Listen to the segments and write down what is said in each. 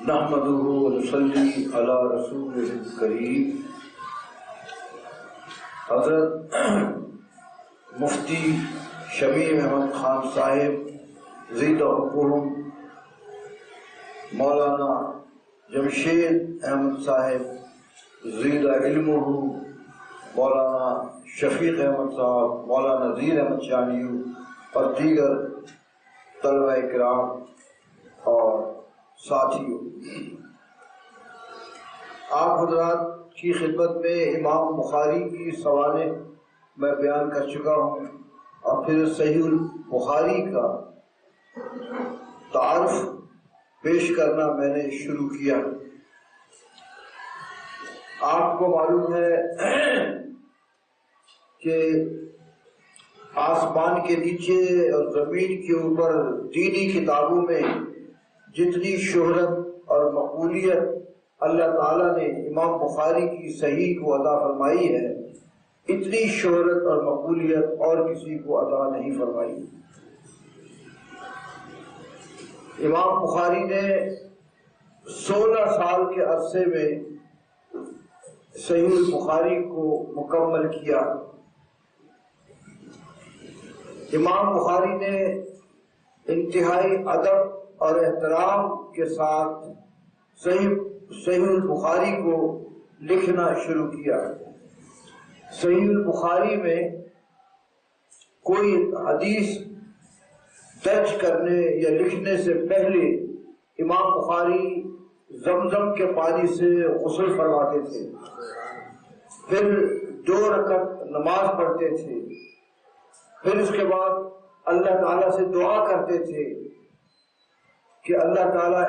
نحمده ونصلی علی رسول کریم۔ حضرت مفتی شمیم احمد خان صاحب زید حکم، مولانا جمشید احمد صاحب زید علمہ، مولانا شفیق احمد صاحب، مولانا نذیر احمد شانیو اور دیگر طلبہ کرام اور ساتھیوں، آپ حضرات کی خدمت میں امام بخاری کی سوانح میں بیان کر چکا ہوں، اور پھر صحیح البخاری کا تعارف پیش کرنا میں نے شروع کیا۔ آپ کو معلوم ہے کہ آسمان کے نیچے اور زمین کے اوپر دینی کتابوں میں جتنی شہرت اور مقبولیت اللہ تعالیٰ نے امام بخاری کی صحیح کو عطا فرمائی ہے، اتنی شہرت اور مقبولیت اور کسی کو عطا نہیں فرمائی۔ امام بخاری نے 16 سال کے عرصے میں صحیح البخاری کو مکمل کیا۔ امام بخاری نے انتہائی ادب اور احترام کے ساتھ صحیح البخاری کو لکھنا شروع کیا۔ صحیح البخاری میں کوئی حدیث درج کرنے یا لکھنے سے پہلے امام بخاری زمزم کے پانی سے غسل فرماتے تھے، پھر 2 رکعت نماز پڑھتے تھے، پھر اس کے بعد اللہ تعالیٰ سے دعا کرتے تھے کہ اللہ تعالیٰ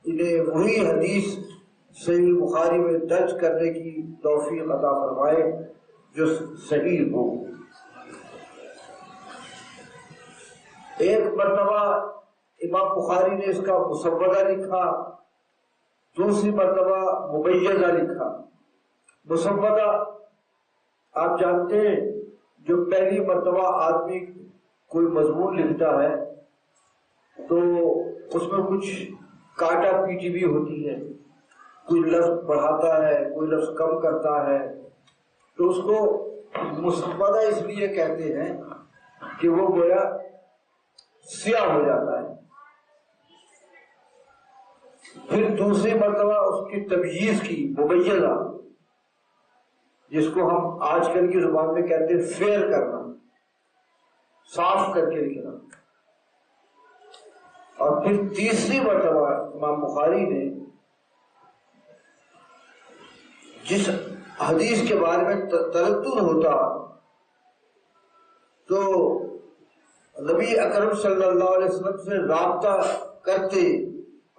انہیں وہی حدیث صحیح بخاری میں درج کرنے کی توفیق عطا فرمائے جو صحیح ہو۔ ایک مرتبہ امام بخاری نے اس کا مسودہ لکھا، دوسری مرتبہ مبینہ لکھا۔ مسودہ آپ جانتے ہیں جو پہلی مرتبہ آدمی کوئی مضمون لکھتا ہے تو اس میں کچھ کاٹا پیٹی بھی ہوتی ہے، کوئی لفظ بڑھاتا ہے، کوئی لفظ کم کرتا ہے، تو اس کو مسودہ اس لیے کہتے ہیں کہ وہ گویا سیاہ ہو جاتا ہے۔ پھر دوسری مرتبہ اس کی تمییز کی، مبینہ، جس کو ہم آج کل کی زبان میں کہتے ہیں فیئر کرنا، صاف کر کے لکھنا۔ اور پھر تیسری مرتبہ امام بخاری نے جس حدیث کے بارے میں تردد ہوتا تو نبی اکرم صلی اللہ علیہ وسلم سے رابطہ کرتے،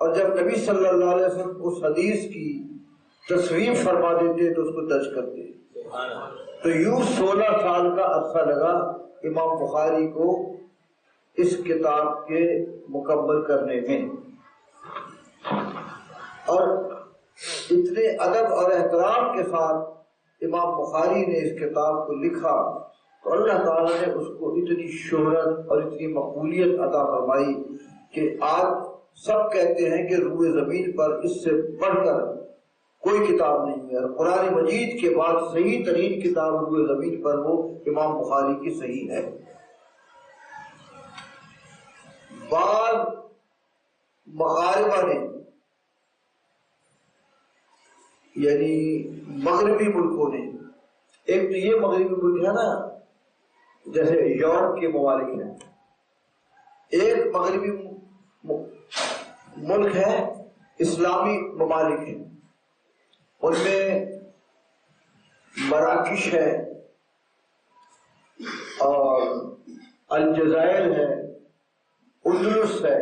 اور جب نبی صلی اللہ علیہ وسلم اس حدیث کی تصویب فرما دیتے تو اس کو درج کرتے۔ تو یوں 16 سال کا عرصہ لگا امام بخاری کو اس کتاب کے مکمل کرنے میں، اور اتنے ادب اور احترام کے ساتھ امام بخاری نے اس کتاب کو لکھا تو اللہ تعالیٰ نے اس کو اتنی شہرت اور اتنی مقبولیت عطا فرمائی کہ آج سب کہتے ہیں کہ روئے زمین پر اس سے بڑھ کر کوئی کتاب نہیں ہے، اور قرآن مجید کے بعد صحیح ترین کتاب روئے زمین پر وہ امام بخاری کی صحیح ہے۔ بعض مغاربہ نے، یعنی مغربی ملکوں نے، ایک تو یہ مغربی ملک ہے نا جیسے یورپ کے ممالک ہیں، ایک مغربی ملک ہے اسلامی ممالک ہیں، ان میں مراکش ہے اور الجزائر ہے، اندلس ہے۔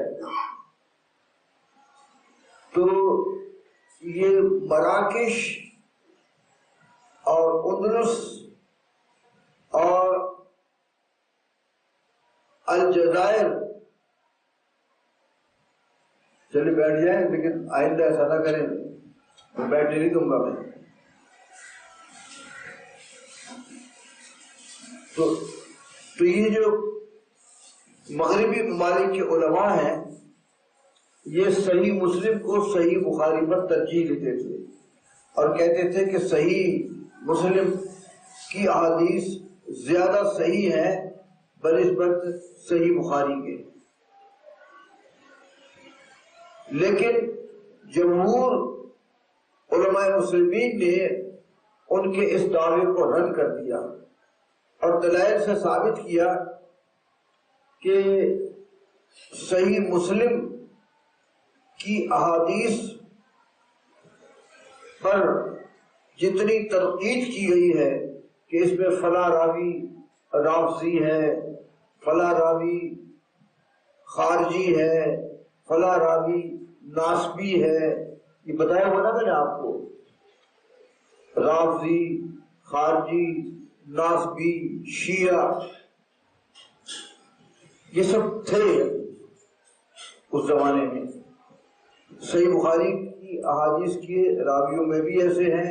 تو یہ مراکش اور اندلس اور الجزائر، چلیے بیٹھ جائیں، لیکن آئندہ ایسا نہ کریں، میں بیٹھنے نہیں دوں گا میں۔ تو یہ جو مغربی ممالک کے علماء ہیں یہ صحیح مسلم کو صحیح بخاری پر ترجیح دیتے تھے اور کہتے تھے کہ صحیح مسلم کی احادیث زیادہ صحیح ہے بنسبت صحیح بخاری کے، لیکن جمہور علماء مسلمین نے ان کے اس دعوے کو رد کر دیا اور دلائل سے ثابت کیا کہ صحیح مسلم کی احادیث پر جتنی تنقید کی گئی ہے کہ اس میں فلاں راوی رافضی ہے، فلاں راوی خارجی ہے، فلاں راوی ناسبی ہے، یہ بتایا ہوا نا میں نے آپ کو، رافضی، خارجی، ناسبی، شیعہ، یہ سب تھے اس زمانے میں۔ صحیح بخاری کی احادیث کے راویوں میں بھی ایسے ہیں،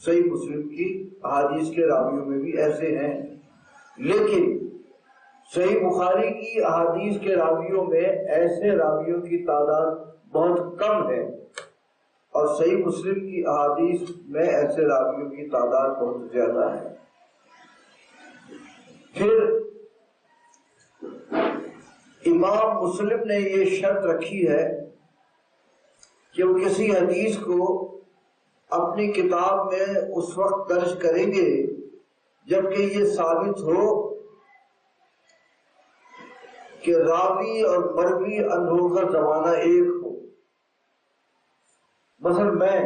صحیح مسلم کی احادیث کے راویوں میں بھی ایسے ہیں، لیکن صحیح بخاری کی احادیث کے راویوں میں ایسے راویوں کی تعداد بہت کم ہے اور صحیح مسلم کی احادیث میں ایسے راویوں کی تعداد بہت زیادہ ہے۔ پھر امام مسلم نے یہ شرط رکھی ہے کہ وہ کسی حدیث کو اپنی کتاب میں اس وقت درج کریں گے جبکہ یہ ثابت ہو کہ راوی اور مروی اندھوں کا زمانہ ایک ہو۔ مثلا میں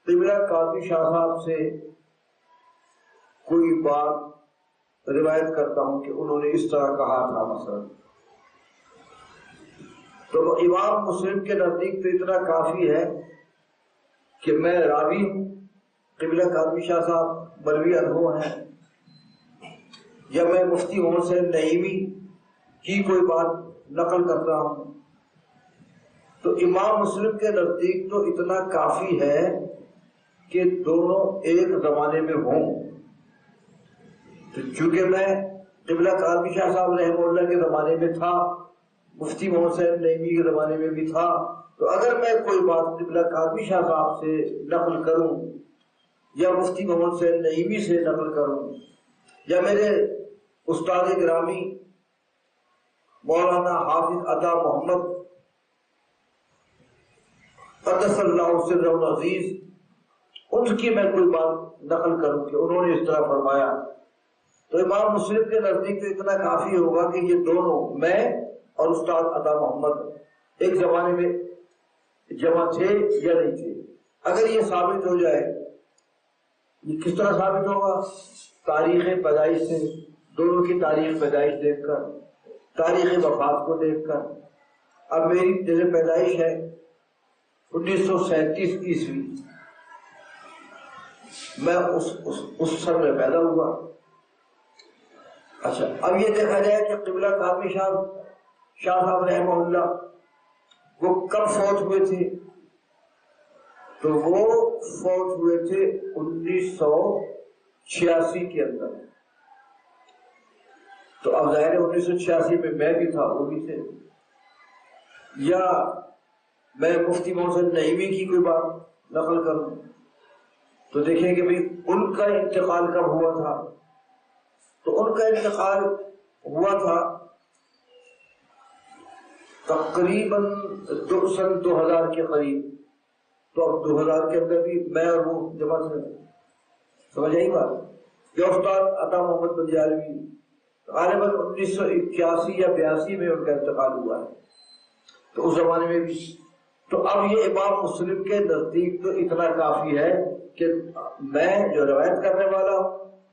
قبلہ قاضی شاہ صاحب سے کوئی بات روایت کرتا ہوں کہ انہوں نے اس طرح کہا تھا مثلا، تو امام مسلم کے نزدیک تو اتنا کافی ہے کہ میں راوی ہوں، قبلہ کاظمی شاہ صاحب مروی انہو ہیں، یا میں مفتی محمد حسین نعیمی کی کوئی بات نقل کرتا ہوں، تو امام مسلم کے نزدیک تو اتنا کافی ہے کہ دونوں ایک زمانے میں ہوں۔ تو چونکہ میں قبلہ کاظمی شاہ صاحب رحمہ اللہ کے زمانے میں تھا، مفتی محمد حسین نعیمی کے زمانے میں بھی تھا، تو اگر میں کوئی بات قبلہ کاظمی شاہ صاحب سے نقل کروں یا مفتی محمد حسین نعیمی سے نقل کروں یا میرے استاد گرامی مولانا حافظ عطا محمد قدس اللہ سرہ العزیز ان کی میں کوئی بات نقل کروں کہ انہوں نے اس طرح فرمایا، تو امام مسلم کے نزدیک تو اتنا کافی ہوگا کہ یہ دونوں، میں اور استاد عطا محمد، ایک زمانے میں جمع تھے یا نہیں تھے۔ اگر یہ ثابت ہو جائے، یہ کس طرح ثابت ہوگا؟ تاریخ پیدائش سے، دونوں کی تاریخ پیدائش دیکھ کر، تاریخ وفات کو دیکھ کر۔ اب میری جیسے پیدائش ہے 1937 عیسوی، میں اس سن میں پیدا ہوا۔ اچھا، اب یہ دیکھا جائے کہ قبلہ کاظمی شاہ صاحب رحمہ اللہ وہ کب فوت ہوئے تھے؟ تو وہ فوت ہوئے تھے 1986 کے اندر۔ تو اب ظاہر ہے 1986 میں میں بھی تھا، وہ بھی تھے، یا میں مفتی محسن نعیمی کی کوئی بات نقل کروں تو دیکھیں کہ بھئی ان کا انتقال کب ہوا تھا؟ تو ان کا انتقال ہوا تھا تقریباً سن 2000 کے قریب۔ تو اب 2000 کے اندر بھی میں اور وہ جمع تھے، سمجھ آئی بات؟ یا استاد عطا محمد بنجالوی غالباً 1981 یا 82 میں ان کا انتقال ہوا ہے، تو اس زمانے میں بھی۔ تو اب یہ امام مسلم کے نزدیک تو اتنا کافی ہے کہ میں جو روایت کرنے والا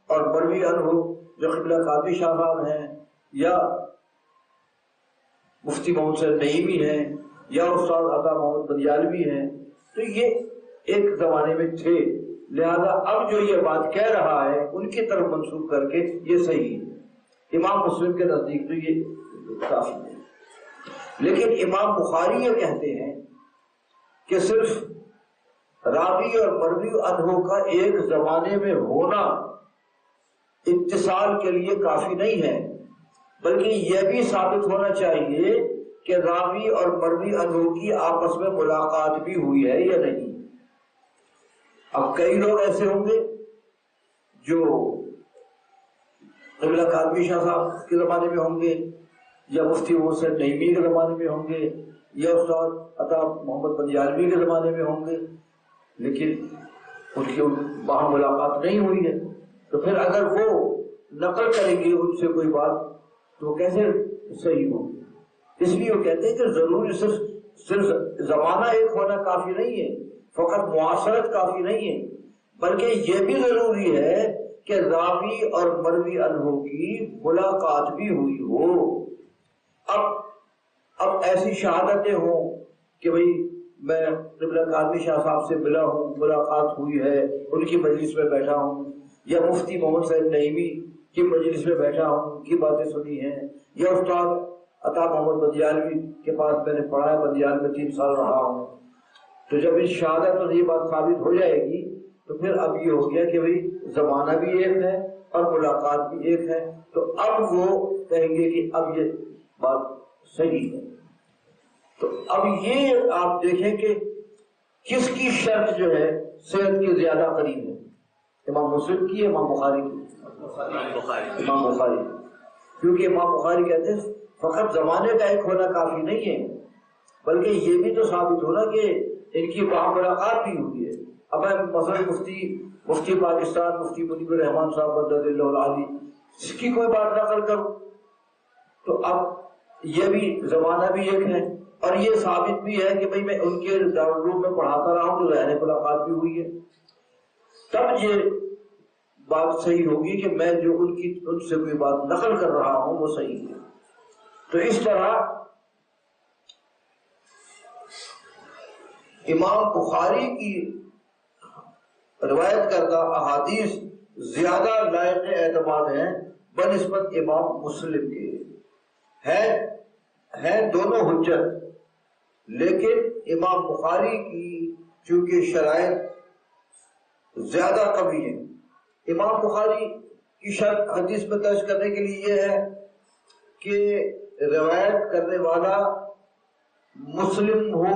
اور مروی انہو جو قبلہ کاظمی شاہ صاحب ہیں یا مفتی محمد حسین نعیمی ہیں یا استاد عطا محمد بنجالوی ہیں، تو یہ ایک زمانے میں تھے، لہذا اب جو یہ بات کہہ رہا ہے ان کی طرف منسوخ کر کے یہ صحیح ہے۔ امام مسلم کے نزدیک تو یہ کافی ہے۔ لیکن امام بخاری یہ کہتے ہیں کہ صرف راوی اور مروی انہو کا ایک زمانے میں ہونا اتصال کے لیے کافی نہیں ہے، بلکہ یہ بھی ثابت ہونا چاہیے کہ راوی اور مروی انہو کی آپس میں ملاقات بھی ہوئی ہے یا نہیں۔ اب کئی لوگ ایسے ہوں گے جو قبلہ کاظمی شاہ صاحب کے زمانے میں ہوں گے یا مفتی حسین نعیمی کے زمانے میں ہوں گے یا استاد عطا محمد بنجالوی کے زمانے میں ہوں گے، لیکن ان کی وہاں ملاقات نہیں ہوئی ہے، تو پھر اگر وہ نقل کریں گے ان سے کوئی بات تو کیسے صحیح ہوگی؟ اس لیے وہ کہتے ہیں کہ ضروری صرف زمانہ ایک ہونا کافی نہیں ہے، فقط معاصرت کافی نہیں ہے، بلکہ یہ بھی ضروری ہے کہ راوی اور مروی انہو کی ملاقات بھی ہوئی ہو۔ اب ایسی شہادتیں ہوں کہ بھئی میں قبلہ کاظمی شاہ صاحب سے ملا ہوں، ملاقات ہوئی ہے، ان کی مجلس میں بیٹھا ہوں، یا مفتی محمد حسین نعیمی کی مجلس میں بیٹھا ہوں، ان کی باتیں سنی ہیں، یا استاد عطا محمد بنجالوی کے پاس میں نے پڑھا ہے، بندیال میں 3 سال رہا ہوں۔ تو جب اس شہادت میں یہ بات ثابت ہو جائے گی تو پھر اب یہ ہو گیا کہ بھئی زمانہ بھی ایک ہے اور ملاقات بھی ایک ہے، تو اب وہ کہیں گے کہ اب یہ بات صحیح ہے۔ تو اب یہ آپ دیکھیں کہ کس کی شرط جو ہے صحت کی زیادہ قریب ہے، امام مسلم کی، امام بخاری کی؟ امام بخاری، کیونکہ امام بخاری کہتے ہیں فقط زمانے کا ایک ہونا کافی نہیں ہے، بلکہ یہ بھی تو ثابت ہونا کہ ان کی وہاں ملاقات بھی ہوئی ہے۔ اب میں مثلا مفتی پاکستان مفتی منیب الرحمان صاحب مدد اللہ العالی اس کی کوئی بات نقل کروں تو اب یہ بھی زمانہ بھی ایک ہے اور یہ ثابت بھی ہے کہ بھئی میں ان کے دارالعلوم میں پڑھاتا رہا ہوں تو ظاہر ملاقات بھی ہوئی ہے۔ تب یہ بات صحیح ہوگی کہ میں جو ان سے کوئی بات نقل کر رہا ہوں وہ صحیح ہے۔ تو اس طرح امام بخاری کی روایت کردہ احادیث زیادہ لائق اعتماد ہیں بنسبت امام مسلم کے۔ ہیں دونوں حجت، لیکن امام بخاری کی چونکہ شرائط زیادہ قوی ہیں۔ امام بخاری کی شرط حدیث میں درج کرنے کے لیے یہ ہے کہ روایت کرنے والا مسلم ہو،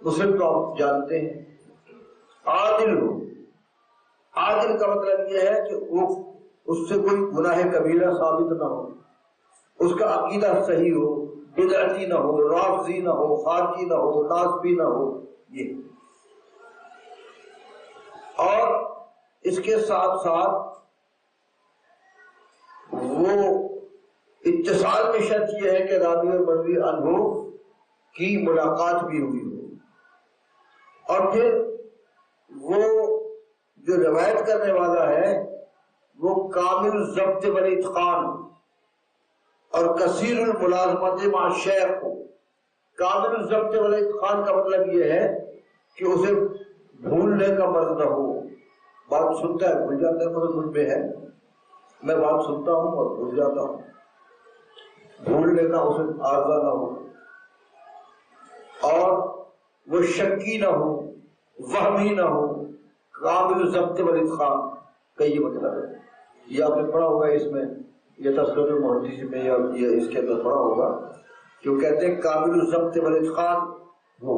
مسلم تو آپ جانتے ہیں، عادل ہو۔ عادل کا مطلب یہ ہے کہ وہ اس سے کوئی گناہ کبیرہ ثابت نہ ہو، اس کا عقیدہ صحیح ہو، بدعتی نہ ہو، رافضی نہ ہو، خارجی نہ ہو، ناسبی نہ ہو۔ یہ اور اس کے ساتھ ساتھ وہ اتصال میں شرط یہ ہے کہ راوی اور مروی عنہ کی ملاقات بھی ہوئی ہو، اور پھر وہ جو روایت کرنے والا ہے وہ کامل الضبط والاتقان اور کثیر الملازمت مع الشیخ ہو۔ کامل الضبط والاتقان کا مطلب یہ ہے کہ اسے بھولنے کا مرض نہ ہو، بات سنتا ہے بھول جاتا ہے، مطلب مجھ میں ہے، میں بات سنتا ہوں اور بھول جاتا ہوں، بھولنے کا اسے عارضہ نہ ہو، اور وہ شکی نہ ہو، وہمی نہ ہو۔ کامل الضبط والاتقان کا یہ مطلب ہے۔ یہ آپ نے پڑھا ہوگا اس میں، یہ تذکرۃ المحدث میں یا اس کے اندر پڑھا ہوگا، جو کہتے ہیں کامل الضبط والاتقان ہو،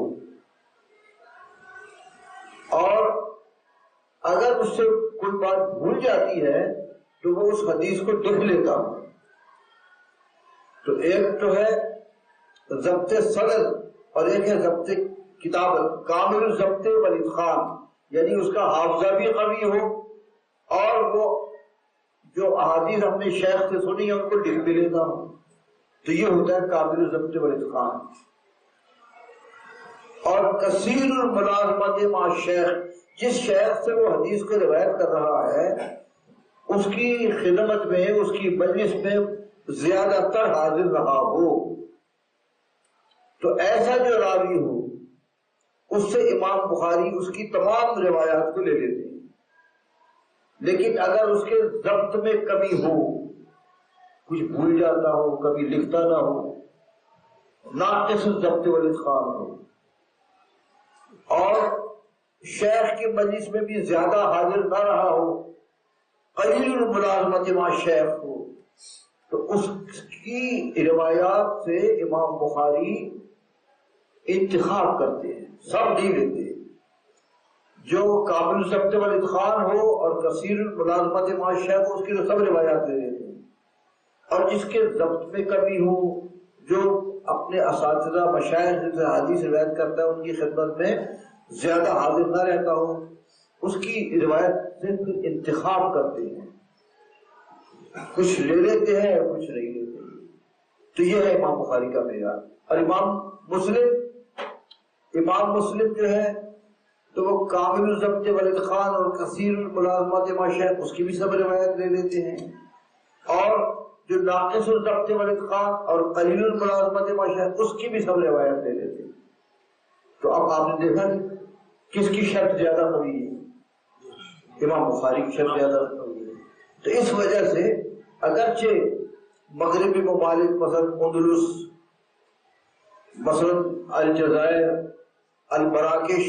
اور اگر اس سے کوئی بات بھول جاتی ہے تو وہ اس حدیث کو لکھ لیتا ہو۔ تو ایک تو ہے ضبط صدر اور ایک ہے ضبط کتابت۔ کامل الضبط والاتقان یعنی اس کا حافظہ بھی قوی ہو، اور وہ جو احادیث ہم نے شیخ سے سنی ہے ان کو لکھ بھی لیتا ہو، تو یہ ہوتا ہے کامل الضبط والاتقان۔ اور کثیر الملازمت مع الشیخ، جس شیخ سے وہ حدیث کو روایت کر رہا ہے اس کی خدمت میں، اس کی مجلس میں زیادہ تر حاضر رہا ہو، تو ایسا جو راوی ہو اس سے امام بخاری اس کی تمام روایات کو لے لیتے ہیں۔ لیکن اگر اس کے ضبط میں کمی ہو، کچھ بھول جاتا ہو، کبھی لکھتا نہ ہو، ناقص الضبط والاتقان ہو، اور شیخ کی مجلس میں بھی زیادہ حاضر نہ رہا ہو، قلیل الملازمت مع الشیخ ہو، تو اس کی روایات سے امام بخاری انتخاب کرتے ہیں، سب نہیں لیتے۔ جو کامل الضبط والاتقان ہو اور کثیر الملازمت مع الشیخ ہو، اس کی تو سب روایات لے لیتے ہیں، اور جس کے ضبط میں کمی ہو، جو اپنے اساتذہ مشائخ سے حدیث روایت کرتا ہے ان کی خدمت میں زیادہ حاضر نہ رہتا ہو، اس کی روایت سے انتخاب کرتے ہیں، کچھ لے لیتے ہیں اور کچھ نہیں لیتے۔ تو یہ ہے امام بخاری کا معیار۔ اور امام مسلم جو ہے تو وہ کامل الضبط والاتقان اور کثیر الملازمت مع الشیخ اس کی بھی سب روایت لے لیتے ہیں، اور جو ناقص الضبط والاتقان اور قلیل الملازمت مع الشیخ اس کی بھی سب روایت لے لیتے ہیں۔ تو اب آپ نے دیکھا کس کی شرط زیادہ قوی ہے؟ امام بخاری کی شرط زیادہ قوی ہے۔ تو اس وجہ سے اگرچہ مغربی ممالک مثلا اندلس، مثلا الجزائر، المراکش،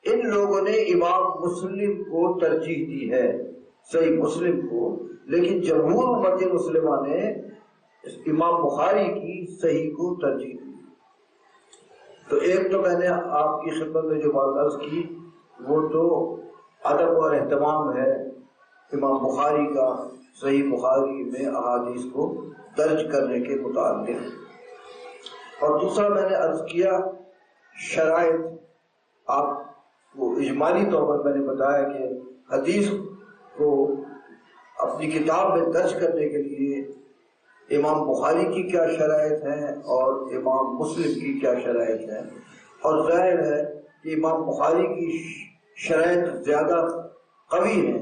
ان لوگوں نے امام مسلم کو ترجیح دی ہے، صحیح مسلم کو، لیکن جمہور امت مسلمہ نے امام بخاری کی صحیح کو ترجیح دی۔ تو ایک تو میں نے آپ کی خدمت میں جو بات عرض کی وہ تو ادب اور اہتمام ہے امام بخاری کا صحیح بخاری میں احادیث کو درج کرنے کے متعلق، اور دوسرا میں نے عرض کیا شرائط۔ آپ کو اجمالی طور پر میں نے بتایا کہ حدیث کو اپنی کتاب میں درج کرنے کے لیے امام بخاری کی کیا شرائط ہیں اور امام مسلم کی کیا شرائط ہیں، اور ظاہر ہے کہ امام بخاری کی شرائط زیادہ قوی ہیں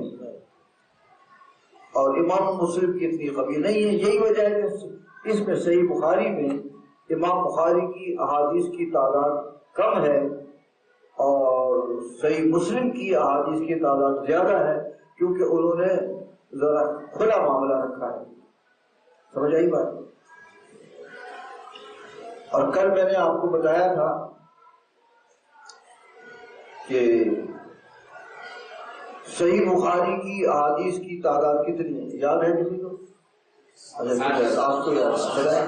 اور امام مسلم کی اتنی قوی نہیں ہے. یہی وجہ ہے کہ اس میں صحیح بخاری میں امام بخاری کی احادیث کی تعداد کم ہے اور صحیح مسلم کی احادیث کی تعداد زیادہ ہے، کیونکہ انہوں نے ذرا کھلا معاملہ رکھا ہے. سمجھ آئی بات؟ اور کل میں نے آپ کو بتایا تھا کہ صحیح بخاری کی احادیث کی تعداد کتنی ہے؟ یاد ہے کسی کو؟ آپ کو یاد ہے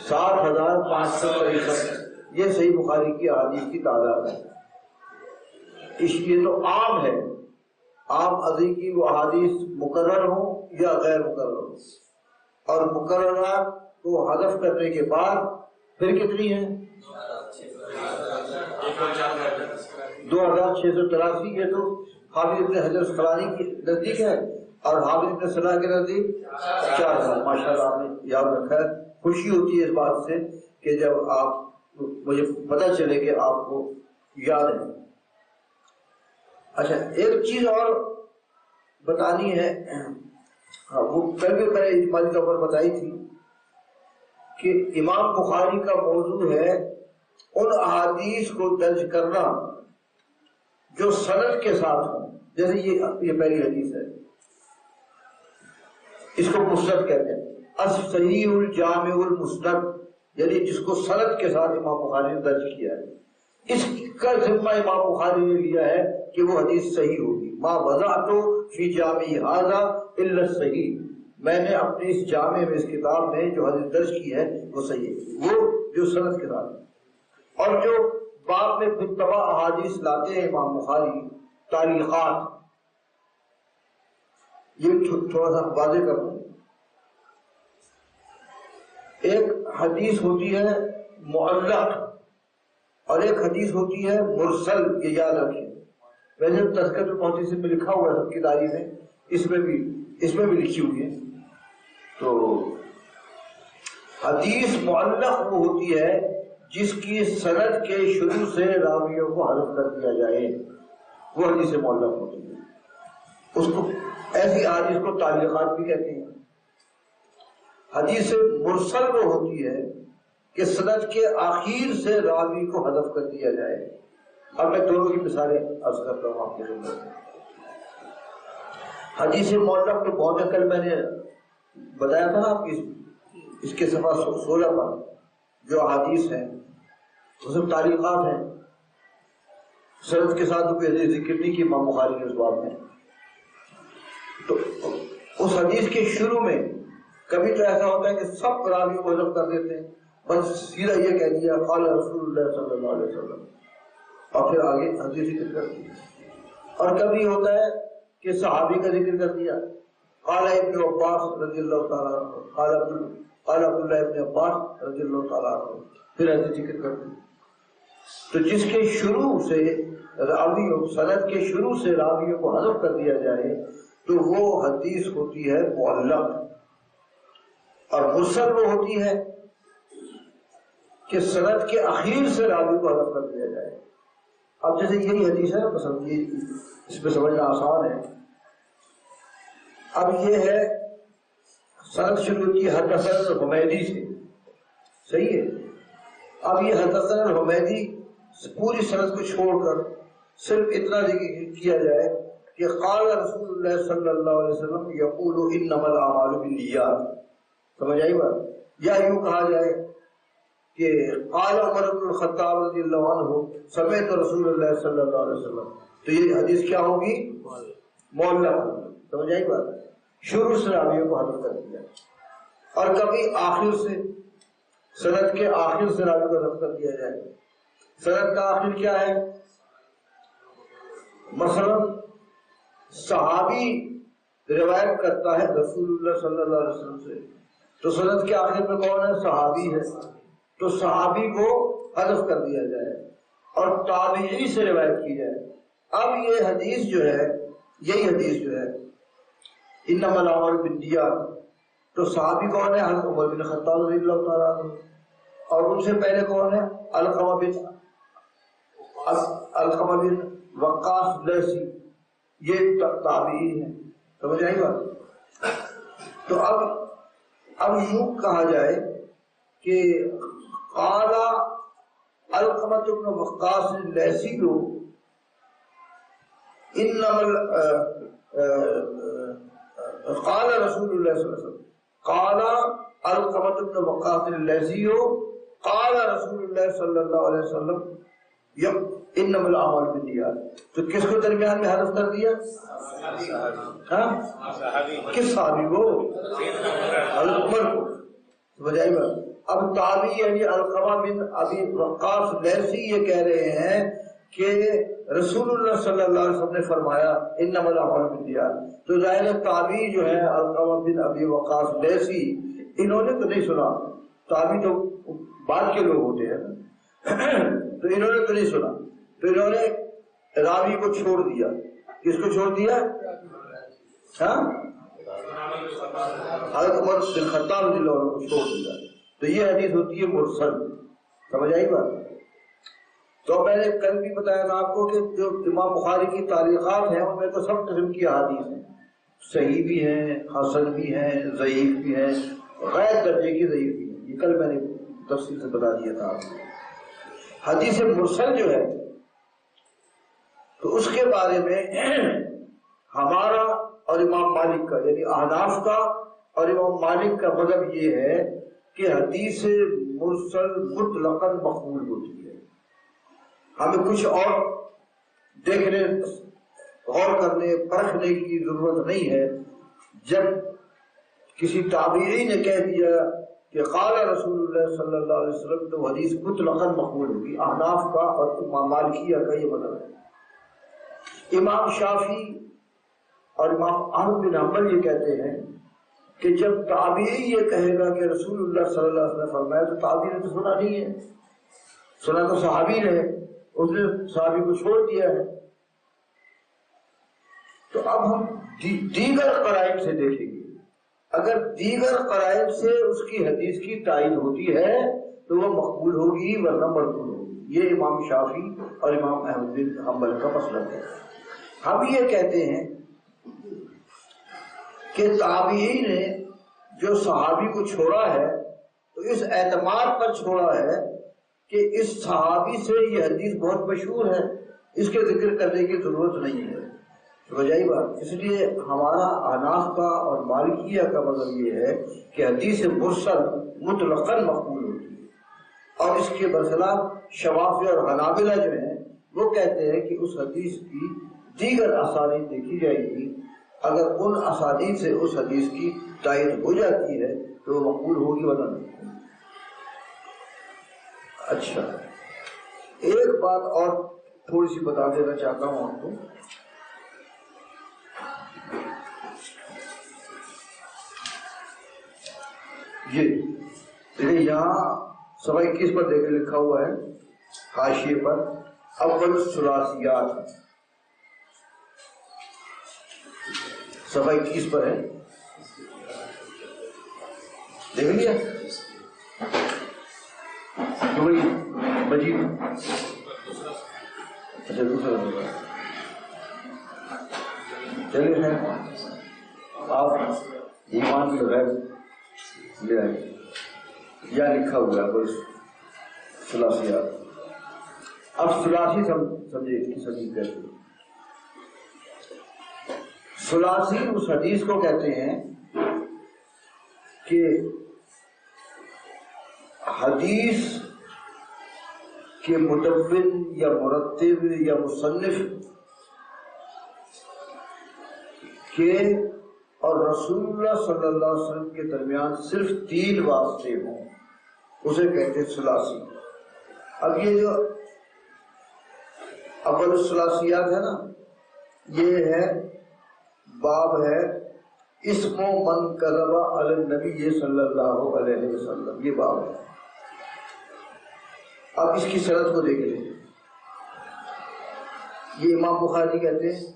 60,563. یہ صحیح بخاری کی احادیث کی تعداد ہے. یہ تو عام ہے، عام ازی کی وہ احادیث مقرر ہوں یا غیر مقرر ہوں، اور مقررات کو حذف کرنے کے بعد پھر کتنی ہے؟ 2683. یہ تو حافظ ابن حجر اسقلانی کے نزدیک ہے اور حافظ ابن صلاح کے نزدیک 4000. ماشاء اللہ آپ نے یاد رکھا ہے. خوشی ہوتی ہے اس بات سے کہ جب آپ مجھے پتہ چلے کہ آپ کو یاد ہے. اچھا ایک چیز اور بتانی ہے، وہ کل بھی میں نے اجمالی طور پر بتائی تھی کہ امام بخاری کا موضوع ہے ان احادیث کو درج کرنا جو سند کے ساتھ ہوں. جیسے یہ پہلی حدیث ہے، اس کو مسند کہتے ہیں. الصحیح الجامع المسند، یعنی جس کو سند کے ساتھ امام بخاری نے درج کیا ہے. اس کا ذمہ امام بخاری نے لیا ہے کہ وہ حدیث صحیح ہوگی. ما وضعت فی جامع ھذا الا الصحیح، میں نے اپنے اس جامع میں، اس کتاب میں جو حدیث درج کی ہے وہ صحیح ہے، وہ جو سند کے ساتھ. اور جو بعد میں متبع احادیث لاتے ہیں امام بخاری، تعلیقات، یہ تھوڑا سا واضح کر دوں. ایک حدیث ہوتی ہے معلق اور ایک حدیث ہوتی ہے مرسل. یہ یاد رکھیں. ویسے تذکرۃ المحدث میں لکھا ہوا ہے سب کی تاریخیں، اس میں بھی لکھی ہوئی ہے. تو حدیث معلق وہ ہوتی ہے جس کی سند کے شروع سے راویوں کو حذف کر دیا جائے، وہ حدیث معلق ہوتی ہے. اس کو ایسی حدیث کو تعلیقات بھی کہتے ہیں. حدیث مرسل وہ ہوتی ہے کہ سند کے آخر سے راوی کو حذف کر دیا جائے. اب میں دونوں کی مثالیں عرض کرتا ہوں آپ کے سامنے. حدیث معلق تو بہت ہے، کل میں نے بتایا تھا نا آپ کی اس کے صفحہ 16 پر جو حدیث ہیں وہ سب تعلیقات ہیں، سند کے ساتھ کوئی حدیث ذکر نہیں کی امام بخاری نے اس باب میں. تو اس حدیث کے شروع میں کبھی تو ایسا ہوتا ہے کہ سب راوی کو حذف کر دیتے ہیں، بس سیدھا یہ کہہ دیا قال رسول اللہ صلی اللہ علیہ وسلم، اور پھر آگے حدیث ذکر کر دیا. اور کبھی ہوتا ہے کہ صحابی کا ذکر کر دیا، قال ابن عباس رضی اللہ تعالیٰ عنہ، قال عبداللہ ابن عباس رضی اللہ تعالیٰ عنہ، پھر حدیث ذکر کر دیا. تو جس کے شروع سے راویوں، سند کے شروع سے راویوں کو حذف کر دیا جائے تو وہ حدیث ہوتی ہے معلق. اور مرسل وہ ہوتی ہے کہ سند کے اخیر سے راوی کو حذف کر دیا جائے. اب جیسے یہی حدیث ہے نا، پسند اس پہ سمجھنا آسان ہے. اب یہ ہے سند شروع کی حدثنا الحمیدی سے، صحیح ہے. اب یہ حدثنا الحمیدی پوری سند کو چھوڑ کر صرف اتنا ذکر کیا جائے کہ قال رسول اللہ صلی اللہ علیہ وسلم یقول انما الاعمال بالنیات. سمجھ آئی بات؟ یا یوں کہا جائے کہ قال عمر بن الخطاب رضی اللہ عنہ سمعت رسول اللہ صلی اللہ علیہ وسلم، تو یہ حدیث کیا ہوگی؟ معلق ہوگی. سمجھ آئی بات؟ شروع سے راویوں کو حذف کر دیا. اور کبھی آخر سے، سند کے آخر سے راوی کو حذف کر دیا جائے. سند کا آخر کیا ہے؟ مثلا صحابی روایت کرتا ہے رسول اللہ صلی اللہ علیہ وسلم سے، تو سند کے آخر میں کون ہے؟ صحابی ہے. تو صحابی کو حذف کر دیا جائے اور تابعی سے روایت کی جائے. اب یہ حدیث جو ہے، یہی حدیث جو ہے انما الاعمال بالنیات، تو صحابی کون ہے؟ حضرت عمر بن خطاب رضی اللہ تعالیٰ عنہ. اور ان سے پہلے کون ہے؟ علقمہ بن وقاص لیثی. یہ تابعین ہے. سمجھ آئی بات؟ تو اب یوں کہا جائے کہ قال علقمہ بن وقاص اللیثی قال رسول اللہ صلی اللہ علیہ وسلم قال علقمہ بن وقاص اللیثی قال رسول اللہ صلی اللہ علیہ وسلم انما الاعمال بالنیات. تو کس کو درمیان میں حذف کر دیا؟ کس صحابی کو؟ حضرت عمر کو. بجائے بات اب تابعی یعنی علقمہ بن ابی وقاص لیثی یہ کہہ رہے ہیں کہ رسول اللہ صلی اللہ علیہ وسلم نے فرمایا انما الاعمال بالنیات. تو ظاہر تابعی جو ہے علقمہ بن ابی وقاص لیثی انہوں نے تو نہیں سنا. تابعی تو بعد کے لوگ ہوتے ہیں تو انہوں نے تو نہیں سنا. تو انہوں نے راوی کو چھوڑ دیا. کس کو چھوڑ دیا؟ حضرت عمر بن خطاب رضی اللہ عنہ کو چھوڑ دیا. تو یہ حدیث ہوتی ہے مرسل. سمجھ آئی بات؟ تو میں نے کل بھی بتایا تھا آپ کو کہ جو امام بخاری کی تاریخات ہیں ان میں تو سب قسم کی احادیث ہیں. صحیح بھی ہیں، حسن بھی ہیں، ضعیف بھی ہیں، غیر درجے کی ضعیف بھی ہیں. یہ کل میں نے تفصیل سے بتا دیا تھا آپ کو. حدیث مرسل جو ہے تو اس کے بارے میں ہمارا اور امام مالک کا یعنی احناف کا اور امام مالک کا مذہب یہ ہے کہ حدیث مرسل مطلقاً مقبول ہوتی ہے. ہمیں کچھ اور دیکھنے، غور کرنے، پرکھنے کی ضرورت نہیں ہے. جب کسی تابعی نے کہہ دیا کہ قال رسول اللہ صلی اللہ علیہ وسلم تو حدیث مطلقاً مقبول ہوگی. احناف کا اور امام مالکیہ کا یہ مذہب ہے. امام شافعی اور امام احمد بن حنبل یہ کہتے ہیں کہ جب تابعی یہ کہے گا کہ رسول اللہ صلی اللہ علیہ وسلم نے فرمایا تو تابعی نے تو سنا نہیں ہے، سنا تو صحابی نے، اس نے صحابی کو چھوڑ دیا ہے. تو اب ہم دیگر قرائن سے دیکھیں گے. اگر دیگر قرائن سے اس کی حدیث کی تائید ہوتی ہے تو وہ مقبول ہوگی ورنہ مردود ہوگی. یہ امام شافعی اور امام احمد بن حنبل کا مسلک ہے. ہم یہ کہتے ہیں کہ تابعی نے جو صحابی کو چھوڑا ہے تو اس اعتماد پر چھوڑا ہے کہ اس صحابی سے یہ حدیث بہت مشہور ہے، اس کے ذکر کرنے کی ضرورت نہیں ہے. وجہ بات اس لیے ہمارا احناف کا اور مالکیہ کا مطلب یہ ہے کہ حدیث مرسل مطلقاً مقبول ہوتی ہے. اور اس کے برخلاف شوافی اور حنابلہ جو ہیں وہ کہتے ہیں کہ اس حدیث کی دیگر اسانید دیکھی جائے گی. اگر ان اسانید سے اس حدیث کی تائید ہو جاتی ہے تو وہ مقبول ہوگی ورنہ نہیں. اچھا، ایک بات اور تھوڑی سی بتا دینا چاہتا ہوں آپ کو. یہ یہاں صفحہ 21 پر دیکھ لکھا ہوا ہے حاشیے پر اول الثلاثیات. صفحہ 21 پر ہے، دیکھ لیا وہی مجید. اچھا دوسرا چلیے خیر آپ ایمان کے بغیر لے آئے. یا لکھا ہوا ہے بس ثلاثیات. اب ثلاثی سمجھے اس کی سمجھ کیسے. ثلاثی اس حدیث کو کہتے ہیں کہ حدیث کے مدون یا مرتب یا مصنف کے اور رسول اللہ صلی اللہ علیہ وسلم کے درمیان صرف 3 واسطے ہوں، اسے کہتے ہیں ثلاثی. اب یہ جو اول الثلاثیات ہے نا، یہ ہے باب ہے اسم من کذب علی النبی صلی اللہ علیہ وسلم. یہ باب ہے. اب اس کی سند کو دیکھ لیں. یہ امام بخاری کہتے ہیں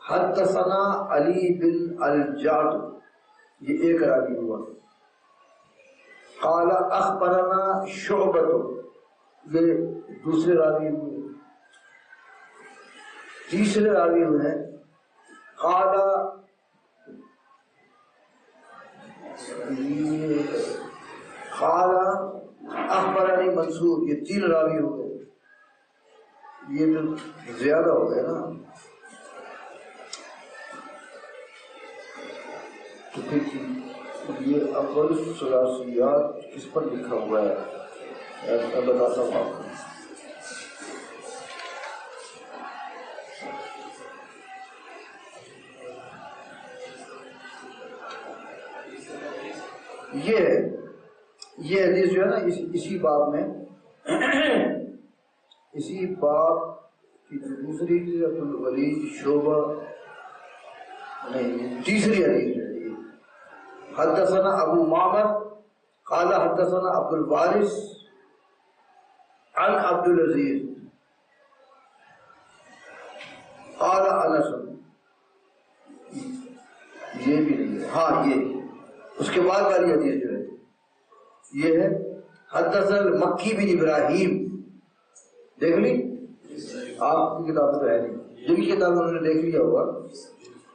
حدثنا علی بن الجعد، یہ ایک راوی ہوا. قال اخبرنا شعبۃ، یہ دوسرے راوی ہوئے. تیسرے راوی ہوئے قال اخبرنی منصور، یہ 3 راوی ہو گئے، یہ تو زیادہ ہو گئے نا. تو پھر یہ اول الثلاثیات کس پر لکھا ہوا ہے؟ میں بتاتا ہوں آپ کو. یہ حدیث جو ہے نا اسی باب میں، اسی باب کی دوسری عبد الولید شعبہ نہیں، تیسری حدیث ہے. حدثنا ابو معمر قال حدثنا عبد الوارث عن عبد العزیز قال انس. یہ بھی نہیں ہے، ہاں یہ اس کے بعد والی حدیث جو ہے یہ ہے حدثنا مکی بن ابراہیم. دیکھ لی آپ کی کتاب تو ہے نہیں، جن کی کتاب انہوں نے دیکھ لیا ہوگا.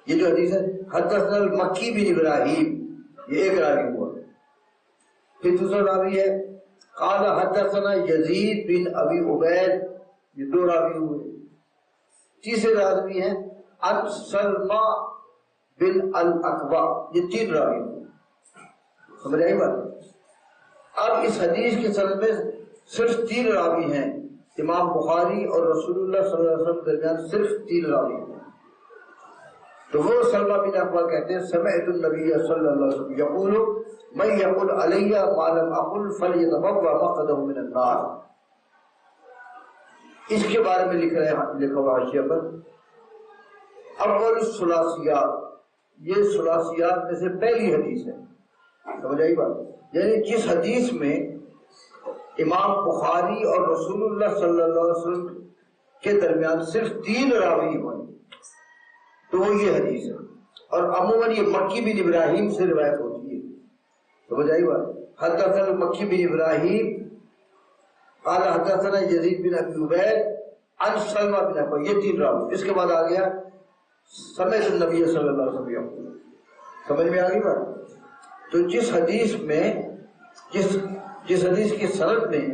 یہ جو حدیث ہے حدثنا مکی بن ابراہیم، یہ ایک راوی ہوا. پھر دوسرا راوی ہے قال حدثنا یزید بن ابی عبید، یہ 2 راوی ہوئے. تیسرے راوی ہیں عن سلمہ بن الاکوع، یہ 3 راوی ہوئے. سمجھ آئی بات؟ اب اس حدیث کے سند میں صرف 3 راوی ہیں. امام بخاری اور رسول اللہ صلی اللہ علیہ وسلم کے درمیان صرف 3 راوی ہیں. تو وہ سلمہ بن اکوع کہتے ہیں سمعت النبی صلی اللہ علیہ وسلم یقول من یقل علی ما لم اقل فلیتبوأ مقعدہ من النار. اس کے بارے میں لکھا ہوا حاشیہ پر اول الثلاثیات، یہ ثلاثیات میں سے پہلی حدیث ہے. سمجھ آئی بات؟ یعنی جس حدیث میں امام بخاری اور رسول اللہ صلی اللہ علیہ وسلم کے درمیان صرف 3 راوی ہوئے تو وہ یہ حدیث ہے. اور عموماً یہ مکی بن ابراہیم سے روایت ہوتی ہے. سمجھ آئی بات؟ حدثنا مکی بن ابراہیم قال حدثنا یزید بن ابی عبید عن سلمہ بن اکوع، یہ 3 راوی. اس کے بعد آ گیا سمعت النبی صلی اللہ علیہ وسلم. سمجھ میں آ گئی بات؟ تو جس حدیث کی سند میں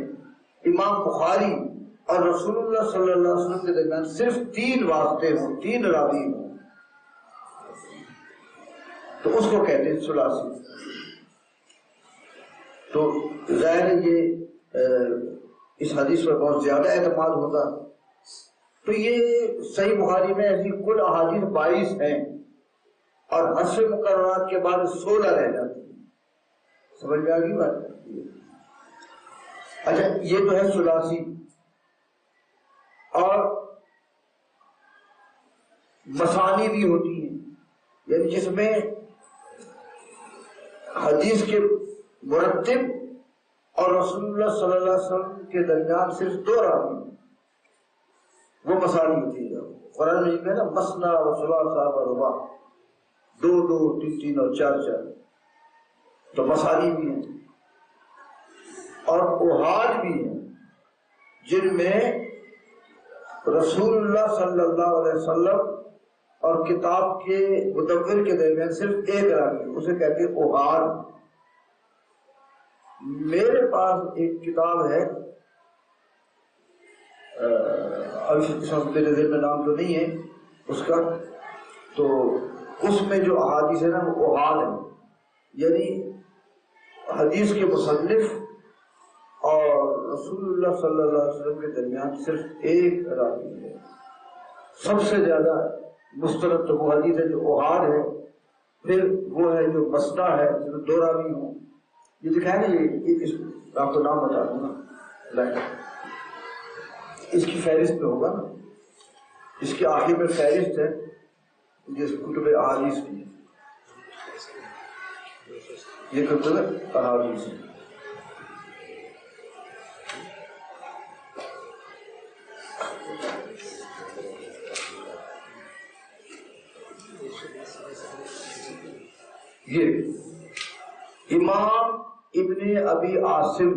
امام بخاری اور رسول اللہ صلی اللہ علیہ وسلم کے درمیان صرف 3 واسطے ہوں، 3 راوی ہوں، تو اس کو کہتے ہیں ثلاثی. تو ظاہر ہے یہ اس حدیث پر بہت زیادہ اعتماد ہوتا. تو یہ صحیح بخاری میں ایسی کل احادیث 22 ہیں اور حذف مقررات کے بعد 16 رہ جاتی ہیں. سمجھ میں آ گئی بات؟ اچھا یہ تو ہے ثلاثی. اور مسانی بھی ہوتی ہیں، یعنی جس میں حدیث کے مرتب اور رسول اللہ صلی اللہ علیہ وسلم کے درمیان صرف 2 راوی، وہ مسانی ہوتی ہے. قرآن میں ہے نا مثنی و ثلاثہ و رباع، 2 2 3 3 اور 4 4، تو مسانی بھی ہیں. اور احاد بھی ہیں جن میں رسول اللہ صلی اللہ علیہ وسلم اور کتاب کے مدور کے درمیان صرف 1 راوی، اسے کہتے ہیں احاد. میرے پاس ایک کتاب ہے، میرے ذہن میں نام تو نہیں ہے اس کا، تو اس میں جو احادیث ہے نا وہ احاد ہے، یعنی حدیث کے مصنف اور رسول اللہ صلی اللہ علیہ وسلم کے درمیان صرف 1 راوی ہے. سب سے زیادہ مستند تو وہ حدیث ہے جو احاد ہے، پھر وہ ہے جو مسنا ہے جس میں 2 راوی ہوں. یہ دکھائیں نا، یہ آپ کو نام بتا دوں نا، اس کی فہرست میں ہوگا نا، اس کے آخر میں فہرست ہے جس کتب احادیث کی، یہ کتب احادیث ہے. یہ امام ابن ابی عاصم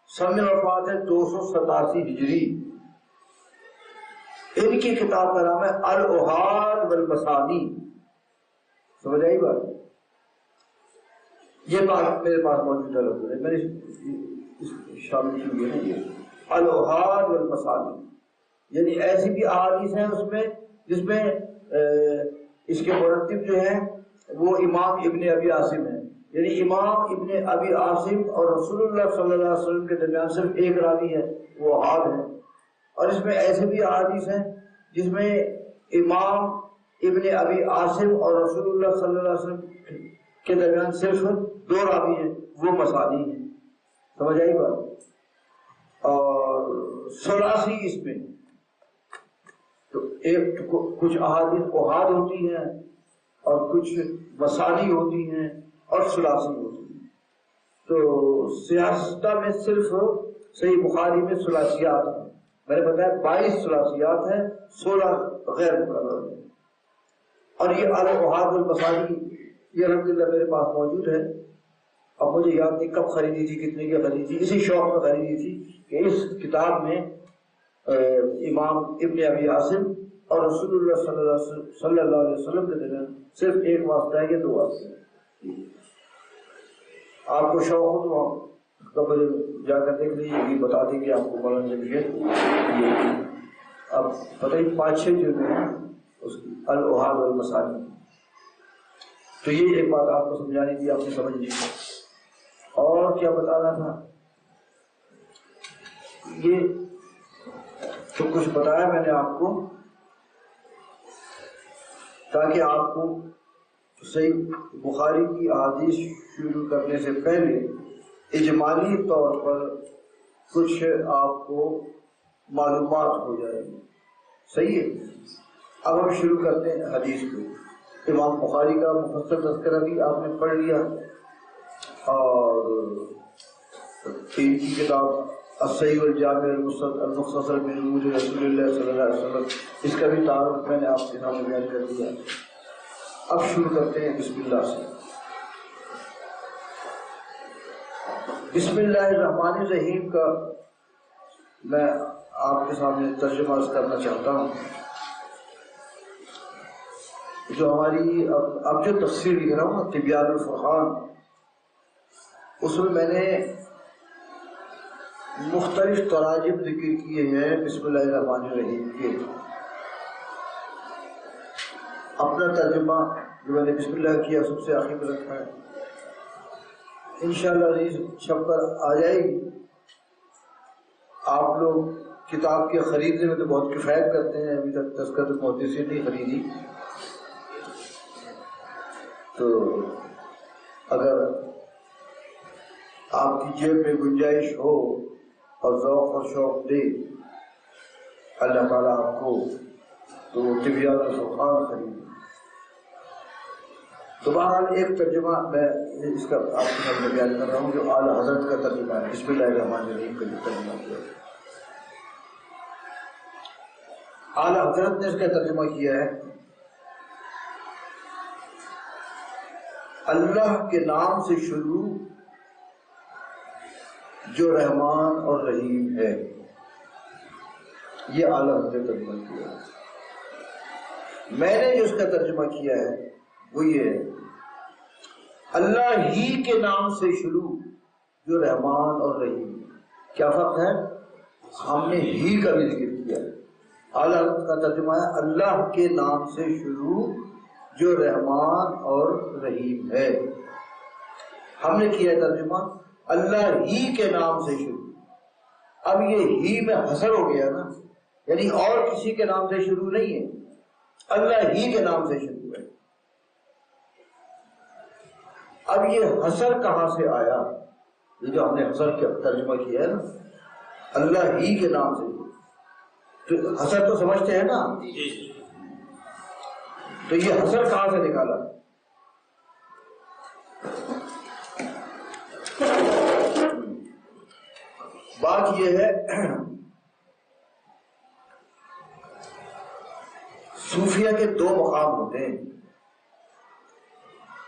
سن وفات ہے 287 ہجری. ان کی کتاب کا نام ہے الاحاد والمسانی. سمجھ آئی بات؟ یہ بات میرے پاس موجود ہے، میں نے شامل کی ہوئی ہے یہ الاحاد والمصانی، یعنی ایسی بھی احادیث ہیں اس میں جس میں اس کے مرتب جو ہیں وہ امام ابن ابی عاصم ہیں، یعنی امام ابن ابی عاصم اور رسول اللہ صلی اللہ علیہ وسلم کے درمیان صرف ایک راوی ہے، وہ احاد ہے۔ اور اس میں ایسے بھی احادیث ہیں جس میں امام ابن ابی عاصم اور رسول اللہ صلی اللہ علیہ وسلم کے درمیان صرف دو راوی ہیں، وہ مسانی ہیں۔ سمجھ آئی بات؟ اور ثلاثی اس میں تو ایک کچھ احادیث احاد ہوتی ہیں اور کچھ مسانی ہوتی ہیں اور ثلاثی ہوتی ہیں۔ تو سیاستہ میں صرف صحیح بخاری میں ثلاثیات ہیں، میں نے بتایا 22 ثلاثیات ہیں، 16 غیر مقرر ہیں۔ اور یہ الاحاد والمسانی یہ الحمدللہ میرے پاس موجود ہے۔ اب مجھے یاد نہیں کب خریدی تھی، کتنے کی خریدی تھی، اسی شوق میں خریدی تھی کہ اس کتاب میں امام ابن ابی عاصم اور رسول اللہ صلی اللہ علیہ وسلم کے درمیان صرف ایک واسطہ ہے، یہ دو واسطے ہیں۔ آپ کو شوق ہو تو آپ قبل جا کر دیکھ لیجیے، یہ بتا دیں گے آپ کو مولانا جب اب پتہ ہی 5-6 جلدیں ہیں اس کی الاحاد والمسانی۔ تو یہ ایک بات آپ کو سمجھانی تھی، آپ نے سمجھ لی۔ اور کیا بتانا تھا، یہ تو کچھ بتایا میں نے آپ کو تاکہ آپ کو صحیح بخاری کی احادیث شروع کرنے سے پہلے اجمالی طور پر کچھ آپ کو معلومات ہو جائے۔ صحیح ہے، اب ہم شروع کرتے ہیں حدیث کو۔ امام بخاری کا مفصل تذکرہ بھی آپ نے پڑھ لیا، اور ان کی کتاب الصحیح الجامع المختصر من امور رسول اللہ صلی اللہ علیہ وسلم، اس کا بھی تعارف میں نے آپ کے سامنے بیان کر دیا۔ اب شروع کرتے ہیں بسم اللہ سے۔ بسم اللہ الرحمن الرحیم کا میں آپ کے سامنے ترجمہ کرنا چاہتا ہوں۔ جو ہماری اب جو تفسیر لکھ رہا ہوں تبیان الفرقان، اس میں نے مختلف تراجم ذکر کیے ہیں بسم اللہ الرحمن الرحیم کے۔ اپنا ترجمہ جو میں نے بسم اللہ کیا سب سے آخر میں رکھا ہے، انشاءاللہ عزیز چھپ کر آ جائے گی۔ آپ لوگ کتاب کے خریدنے میں تو بہت کفایت کرتے ہیں، ابھی تک تذکرۃ المحدثین نہیں خریدی، تو اگر آپ کی جیب میں گنجائش ہو اور ذوق اور شوق دے اللہ تعالیٰ آپ کو، تو تبیان الفرقان خرید۔ تو بہرحال ایک ترجمہ میں اس کا آپ کے سامنے بیان کر رہا ہوں جو اعلیٰ حضرت کا ترجمہ ہے، بسم اللہ الرحمن الرحیم کا جو ترجمہ کیا ہے۔ اعلیٰ حضرت نے اس کا ترجمہ کیا ہے اللہ کے نام سے شروع جو رحمان اور رحیم ہے، یہ اعلیٰ حضرت نے ترجمہ کیا ہے۔ میں نے جو اس کا ترجمہ کیا ہے وہ یہ ہے اللہ ہی کے نام سے شروع جو رحمان اور رحیم ہے۔ کیا فرق ہے؟ ہم نے ہی کا بھی ذکر کیا ہے۔ اعلیٰ حضرت کا ترجمہ ہے اللہ کے نام سے شروع جو رحمان اور رحیم ہے۔ ہم نے کیا ترجمہ اللہ ہی کے نام سے شروع۔ اب یہ ہی میں حصر ہو گیا نا، یعنی اور کسی کے نام سے شروع نہیں ہے، اللہ ہی کے نام سے شروع ہے۔ اب یہ حصر کہاں سے آیا؟ یہ جو ہم نے حصر کا ترجمہ کیا ہے نا اللہ ہی کے نام سے، تو حصر تو سمجھتے ہیں نا، تو یہ حصر کہاں سے نکالا؟ بات یہ ہے صوفیہ کے دو مقام ہوتے ہیں۔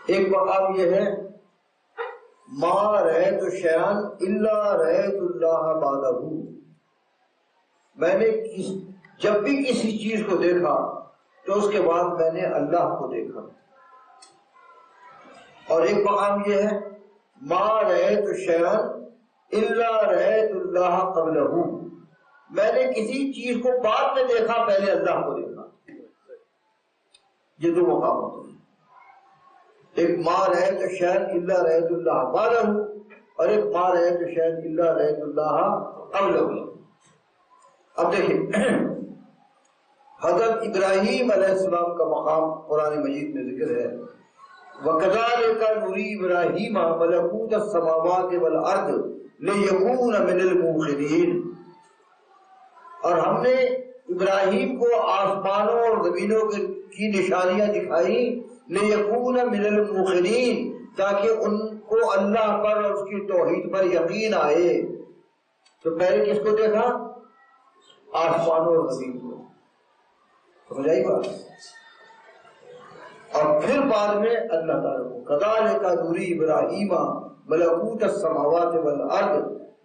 ایک مقام یہ ہے ما رأیت شیئا الا رأیت اللہ بعدہ، میں نے جب بھی کسی چیز کو دیکھا تو اس کے بعد میں نے اللہ کو دیکھا۔ اور ایک مقام یہ ہے ما رأیت شیئا الا رأیت اللہ قبلہ، میں نے کسی چیز کو بعد میں دیکھا پہلے اللہ کو دیکھا. یہ دو مقام ہوتے ہیں، ایک ما رأیت شیئا الا رأیت اللہ بعدہ، اور ایک ما رأیت شیئا الا رأیت اللہ قبلہ. اب دیکھیں حضرت ابراہیم علیہ السلام کا مقام قرآن مجید میں ذکر ہے، وَكَذَلِكَ نُرِي إِبْرَاهِيمَ مَلَكُوتَ السَّمَاوَاتِ وَالْأَرْضِ لِيَكُونَ مِنَ الْمُوقِنِينَ، اور ہم نے ابراہیم کو آسمانوں اور زمینوں کی نشانیاں دکھائی، لِيَكُونَ مِنَ الْمُوقِنِينَ، تاکہ ان کو اللہ پر اور اس کی توحید پر یقین آئے. تو پہلے کس کو دیکھا؟ آسمانوں اور زمین کو. سمجھ آئی بات؟ اور پھر بعد میں اللہ تعالیٰ کو كَذَلِكَ نُرِي إِبْرَاهِيمَ مَلَكُوتَ السَّمَاوَاتِ وَالْأَرْضِ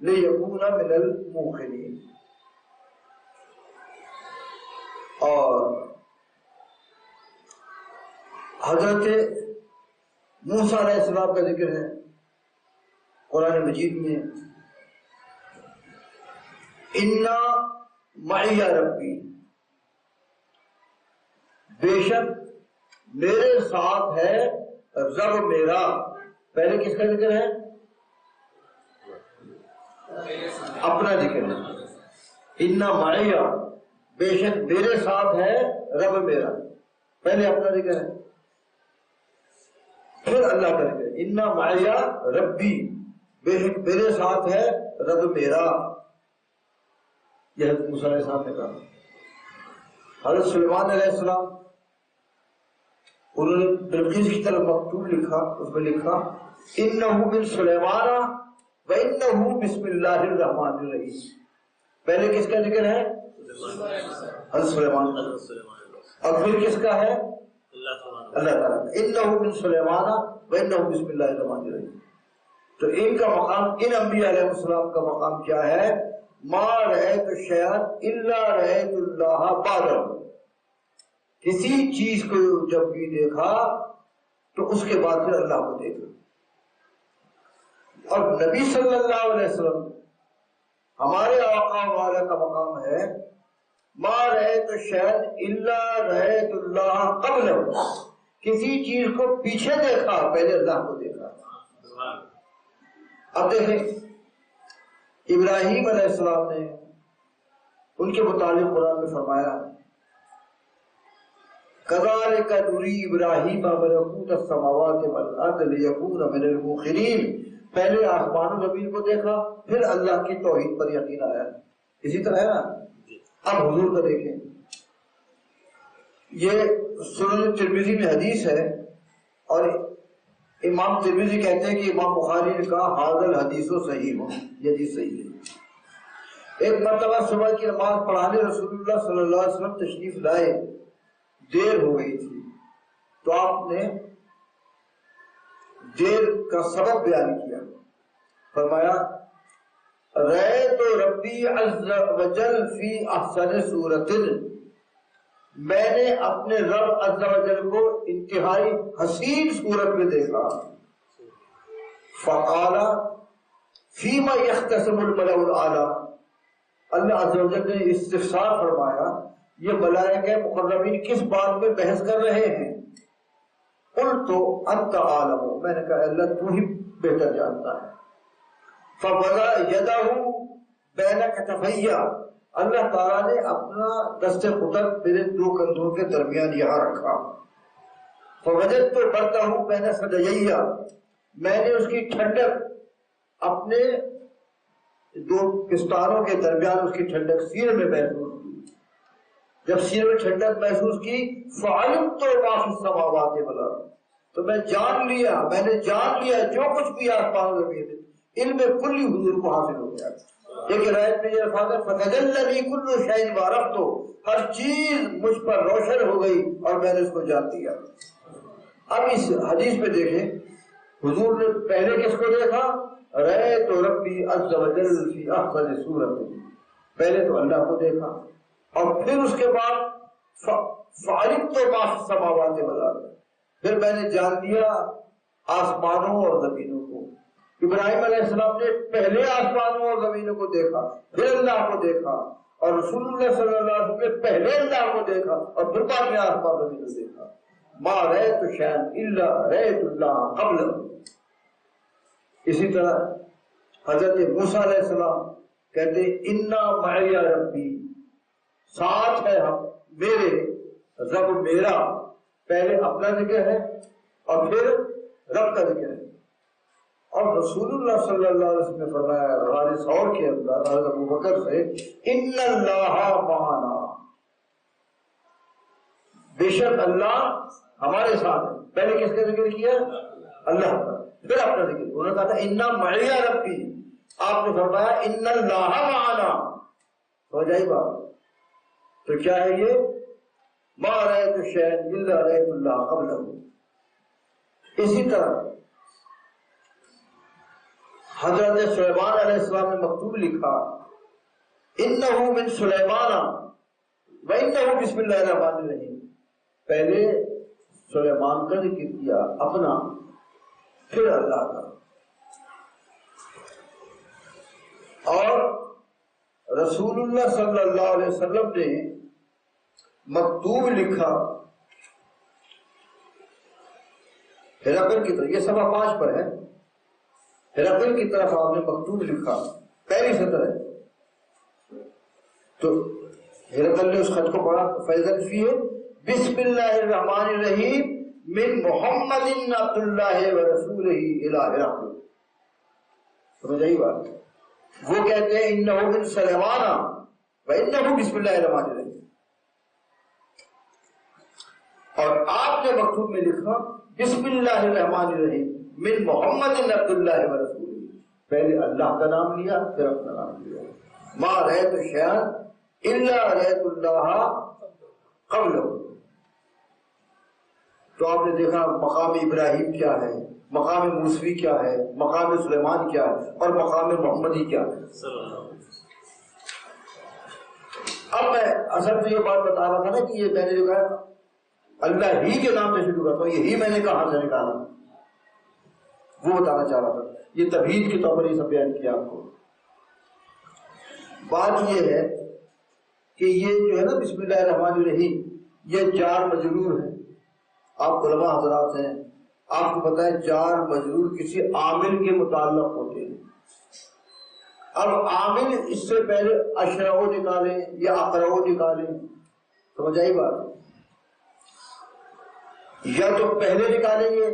لِيَكُونَ مِنَ الْمُوقِنِينَ. اور حضرت موسیٰ علیہ السلام کا ذکر ہے قرآن مجید میں، اِنَّا مَعِيَ رَبِّي، بے شک میرے ساتھ ہے رب میرا. پہلے کس کا ذکر ہے؟ اپنا ذکر ہے. اِنَّا مَعِيَ، بے شک میرے ساتھ ہے رب میرا، پہلے اپنا ذکر ہے پھر اللہ کا ذکر ہے. اِنَّا مَعِيَ رَبِّي، بے شک میرے ساتھ ہے رب میرا. یہ حضرت موسیٰ علیہ السلام نے کہا. حضرت سلیمان علیہ السلام، انہوں نے بلقیس کی طرف مکتوب لکھا، اس میں لکھا اِنَّهُ مِن سُلَيْمَانَ وَإِنَّهُ بِسْمِ اللَّهِ الرَّحْمَٰنِ الرَّحِيمِ. پہلے کس کا ذکر ہے؟ حضرت سلیمان. اور پھر کس کا ہے؟ اللہ تعالیٰ. اِنَّهُ مِن سُلَيْمَانَ وَإِنَّهُ بِسْمِ اللَّهِ الرَّحْمَٰنِ الرَّحِيمِ. تو ان کا مقام، ان انبیاء علیہ السلام کا مقام کیا ہے؟ ما رأیت شیئا الا رأیت اللہ بعدہ، کسی چیز کو جب بھی دیکھا تو اس کے بعد پھر اللہ کو دیکھا. اور نبی صلی اللہ علیہ وسلم ہمارے آقا والا کا مقام ہے ما رأیت شیئا الا رأیت اللہ قبلہ، کسی چیز کو پیچھے دیکھا پہلے اللہ کو دیکھا. اب دیکھیں ابراہیم علیہ السلام نے ان کے متعلق قرآن میں فرمایا كَذَلِكَ نُرِي إِبْرَاهِيمَ مَلَكُوتَ السَّمَاوَاتِ وَالْأَرْضِ لِيَكُونَ مِنَ الْمُوقِنِينَ. پہلے آسمان و زمین کو دیکھا، پھر اللہ کی توحید پر یقین آیا. اسی طرح ہے نا. اب حضور کو دیکھیں، یہ سنن ترمذی میں حدیث ہے، اور امام ترمذی کہتے ہیں کہ امام بخاری نے کہا ھذا الحدیث صحیح، یہ حدیث صحیح ہے. ایک مرتبہ صبح کی نماز پڑھانے رسول اللہ صلی اللہ علیہ وسلم تشریف لائے، دیر ہو گئی تھی، تو آپ نے دیر کا سبب بیان کیا. فرمایا رأیت ربی عز وجل فی احسن صورت، میں نے اپنے رب عز وجل کو انتہائی حسین صورت میں دیکھا. فقال فیما یختصم الملأ الاعلی، اللہ عز وجل نے استفسار فرمایا یہ ملائکہ مقربین کس بات میں بحث کر رہے ہیں؟ قلت انت عالم، میں نے کہا اللہ تو ہی بہتر جانتا ہے. فوضع یدہ بین کتفی، اللہ تعالیٰ نے اپنا دست قدرت میرے دو کندھوں کے درمیان یہاں رکھا. فوجدت برتہ بین ثدیی، میں نے اس کی ٹھنڈک اپنے دو پستانوں کے درمیان اس کی ٹھنڈک سینے میں محسوس کی. جب سینے میں ٹھنڈک محسوس کی فعلمت ما فی السماوات والارض، تو میں نے جان لیا جو کچھ بھی آسمان و زمین میں، علم کلی حضور کو حاصل ہو گیا. ایک روایت میں یہ الفاظ ہے فتجلی کل شیء وعرفت، ہر چیز مجھ پر روشن ہو گئی اور میں نے اس کو جان لیا. اب اس حدیث میں دیکھیں حضور نے پہلے کس کو دیکھا؟ رأیت ربی عز وجل فی احسن صورت، پہلے تو اللہ کو دیکھا، اور پھر اس کے بعد فعلمت ما فی السماوات والارض، پھر میں نے جان لیا آسمانوں اور زمینوں کو۔ ابراہیم علیہ السلام نے پہلے آسمانوں اور زمینوں کو دیکھا، پھر اللہ کو دیکھا، اور رسول اللہ صلی اللہ علیہ وسلم نے پہلے اللہ کو دیکھا اور پھر بعد میں آسمان زمین کو دیکھا۔ ما رأیت شیئا الا رأیت اللہ قبلہ۔ اسی طرح حضرت موسیٰ علیہ السلام کہتے انا معی ربی، ساتھ ہے ہم میرے رب میرا، پہلے اپنا ذکر ہے اور پھر رب کا ذکر ہے۔ اور رسول اللہ صلی اللہ علیہ وسلم نے فرمایا حدیث اور کے اندر حضرت ابوبکر سے ان اللہ معنا، بے شک اللہ ہمارے ساتھ ہے۔ پہلے کس کا ذکر کیا؟ اللہ کا، پھر اپنا ذکر۔ انہوں نے کہا تھا انا معی ربی، آپ نے فرمایا ان اللہ معنا، ہو جائے بات۔ تو کیا ہے یہ؟ ما رأیت شیئا الا رأیت اللہ قبلہ۔ اسی طرح حضرت سلیمان علیہ السلام نے مکتوب لکھا انہ من سلیمان وانہ بسم اللہ الرحمن الرحیم، پہلے سلیمان کا ذکر کیا اپنا، پھر اللہ کا۔ اور رسول اللہ صلی اللہ علیہ وسلم نے مکتوب لکھا ہرقل کی طرف، یہ صفحہ 5 پر ہے، ہرقل کی طرف آپ نے مکتوب لکھا، پہلی سطر ہے۔ تو ہرقل نے اس خط کو پڑھا، فیضا فیہ بسم اللہ الرحمن الرحیم من محمد عبد اللہ ورسولہ الی ہرقل۔ سمجھ آئی بات؟ وہ کہتے ہیں انہ من سلیمان وانہ بسم اللہ الرحمن الرحیم، اور آپ نے مکتوب میں لکھا بسم اللہ الرحمن الرحیم من محمد عبد اللہ ورسولہ، پہلے اللہ کا نام لیا پھر اپنا نام لیا۔ ما رأیت شیئا الا رأیت اللہ قبلہ۔ تو آپ نے دیکھا مقام ابراہیم کیا ہے، مقام موسوی کیا ہے، مقام سلیمان کیا ہے، اور مقام محمدی کیا ہے۔ اب میں اصل تو یہ بات بتا رہا تھا نا کہ یہ میں نے جو کہا اللہ ہی کے نام سے شروع کرتا ہوں، یہی میں نے کہاں سے نکالا، وہ بتانا چاہ رہا تھا۔ یہ تمہید کے طور پر یہ سب بیان کیا آپ کو۔ بات یہ ہے کہ یہ جو ہے نا بسم اللہ الرحمن الرحیم، یہ جار مجرور ہے۔ آپ علماء حضرات ہیں، آپ کو پتہ ہے جار مجرور کسی عامل کے متعلق ہوتے ہیں۔ اب عامل اس سے پہلے اشرعو نکالیں یا اقرعو نکالیں، سمجھ آئی بات؟ یا تو پہلے نکالیں گے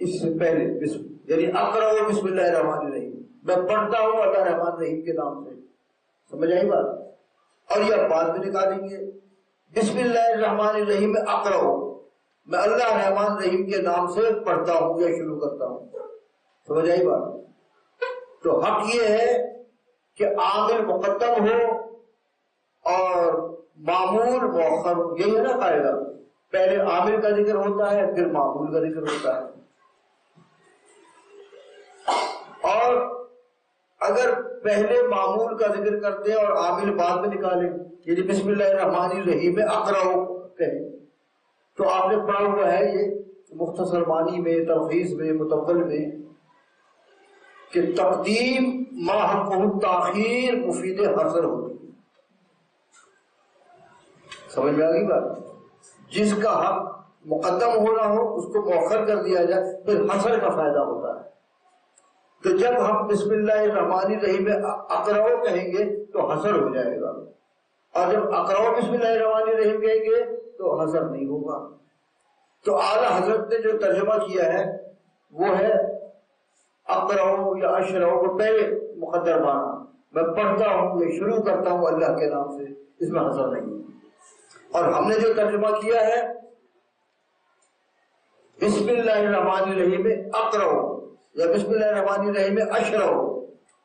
اس سے پہلے یعنی اقرأ بسم اللہ الرحمن الرحیم، میں پڑھتا ہوں اللہ الرحمن الرحیم کے نام سے، سمجھ آئی بات؟ اور یا بعد میں نکالیں گے بسم اللہ الرحمن الرحیم میں اقرأ، میں اللہ الرحمن الرحیم کے نام سے پڑھتا ہوں یا شروع کرتا ہوں، سمجھ آئی بات؟ تو حق یہ ہے کہ عامل مقدم ہو اور معمول مؤخر ہو، یہی ہے نا قاعدہ، پہلے عامل کا ذکر ہوتا ہے پھر معمول کا ذکر ہوتا ہے۔ اور اگر پہلے معمول کا ذکر کرتے اور عامل بعد میں نکالیں، یعنی بسم اللہ الرحمن الرحیم میں اقرأ کہیں، تو آپ نے پڑھا ہوا ہے یہ مختصر معنی میں، تلخیص میں، متول میں، کہ تقدیم ما حقہ تاخیر مفید حصر ہوتی ہے۔ سمجھ میں آ گئی بات؟ جس کا حق مقدم ہونا ہو اس کو مؤخر کر دیا جائے، پھر حصر کا فائدہ ہوتا ہے۔ تو جب ہم بسم اللہ الرحمن الرحیم میں اقرأ کہیں گے تو حصر ہو جائے گا، اور جب اقرأ بسم اللہ الرحمن الرحیم کہیں گے تو حصر نہیں ہوگا۔ تو اعلیٰ حضرت نے جو ترجمہ کیا ہے وہ ہے اقرأ یا اشرع کو پہلے مقدر مانا، میں پڑھتا ہوں یا شروع کرتا ہوں اللہ کے نام سے، اس میں حصر نہیں۔ اور ہم نے جو ترجمہ کیا ہے بسم اللہ الرحمن الرحیم میں اقرأ یا بسم اللہ الرحمن الرحیم میں اشرع،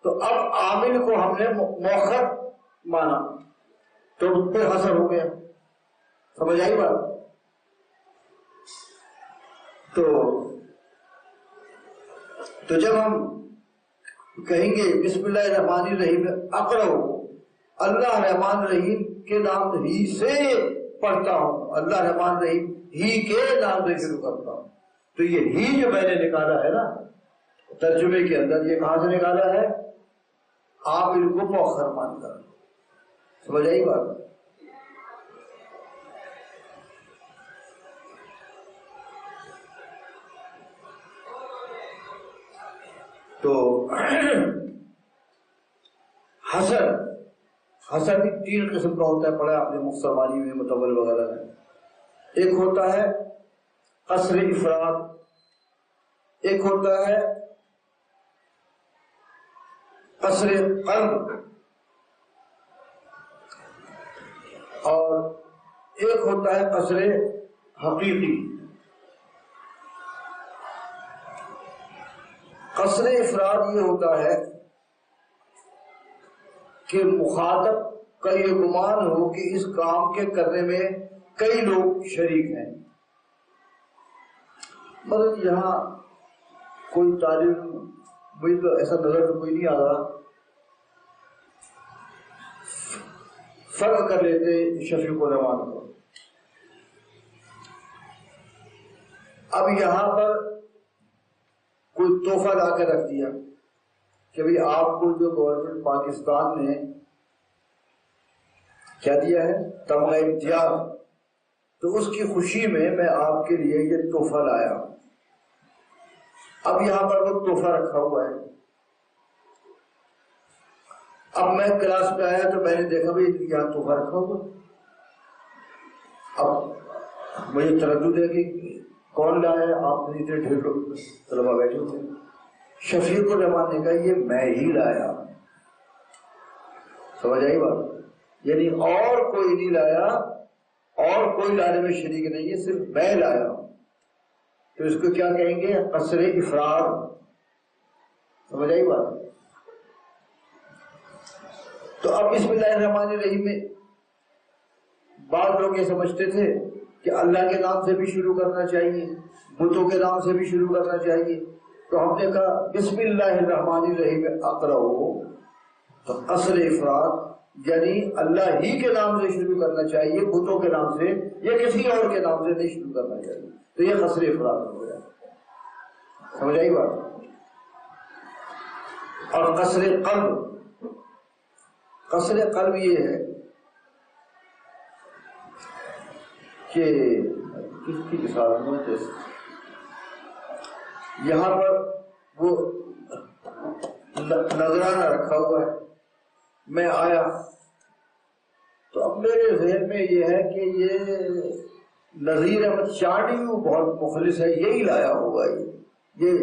تو اب عامل کو ہم نے مؤخر مانا تو پھر حصر ہو گیا، سمجھ آئی بات؟ تو جب ہم کہیں گے بسم اللہ الرحمن الرحیم میں اقرأ، اللہ الرحمن الرحیم کے نام ہی سے پڑھتا ہوں، اللہ الرحمن الرحیم ہی کے نام سے شروع کرتا ہوں، تو یہ ہی جو میں نے نکالا ہے نا ترجمے کے اندر، یہ کہاں سے نکالا ہے؟ عامل کو مؤخر مان کر. سمجھ آئی بات؟ تو حسن بھی 3 قسم کا ہوتا ہے، پڑھا آپ نے مختصر معنی میں مطول وغیرہ میں. ایک ہوتا ہے قصر افراد، ایک ہوتا ہے قصر قلب، اور ایک ہوتا ہے قصر حقیقی. قصر افراد یہ ہوتا ہے کہ مخاطب کا یہ گمان ہو کہ اس کام کے کرنے میں کئی لوگ شریک ہیں. مطلب یہاں کوئی طالب، مجھے تو ایسا نظر تو کوئی نہیں آ رہا، فرق کر لیتے شفیق الرحمان کو. اب یہاں پر کوئی تحفہ لا کے رکھ دیا کہ بھئی آپ کو جو گورنمنٹ پاکستان نے کیا دیا ہے تمغہ امتیاز، تو اس کی خوشی میں آپ کے لیے یہ تحفہ لایا. اب یہاں پر وہ تحفہ رکھا ہوا ہے. اب میں کلاس میں آیا تو میں نے دیکھا بھائی یہاں تحفہ رکھا ہوا. اب مجھے تردد ہے کہ کون لایا ہے؟ آپ نے اتنے ڈھیر لوگ طلبا بیٹھے ہوئے. شفیق الرحمان نے کہا یہ میں ہی لایا. سمجھ آئی بات؟ یعنی اور کوئی نہیں لایا، اور کوئی لانے میں شریک نہیں ہے، صرف میں لایا ہوں. تو اس کو کیا کہیں گے؟ قصر افراد. سمجھ آئی بات؟ تو اب بسم اللہ الرحمن الرحیم میں بعض لوگ یہ سمجھتے تھے کہ اللہ کے نام سے بھی شروع کرنا چاہیے، بتوں کے نام سے بھی شروع کرنا چاہیے. تو ہم نے کہا بسم اللہ الرحمن الرحیم اقرأ، تو قصر افراد یعنی اللہ ہی کے نام سے شروع کرنا چاہیے، بتوں کے نام سے یا کسی اور کے نام سے نہیں شروع کرنا چاہیے. تو یہ قصر افراد ہو گیا. سمجھ آئی بات؟ اور قصر قلب، قصر قلب یہ ہے کہ کس کی مثال ہے؟ یہاں پر وہ نذرانہ رکھا ہوا ہے، میں آیا تو اب میرے ذہن میں یہ ہے کہ یہ نذیر احمد چاٹیو بہت مخلص ہے، یہی لایا ہوگا. یہ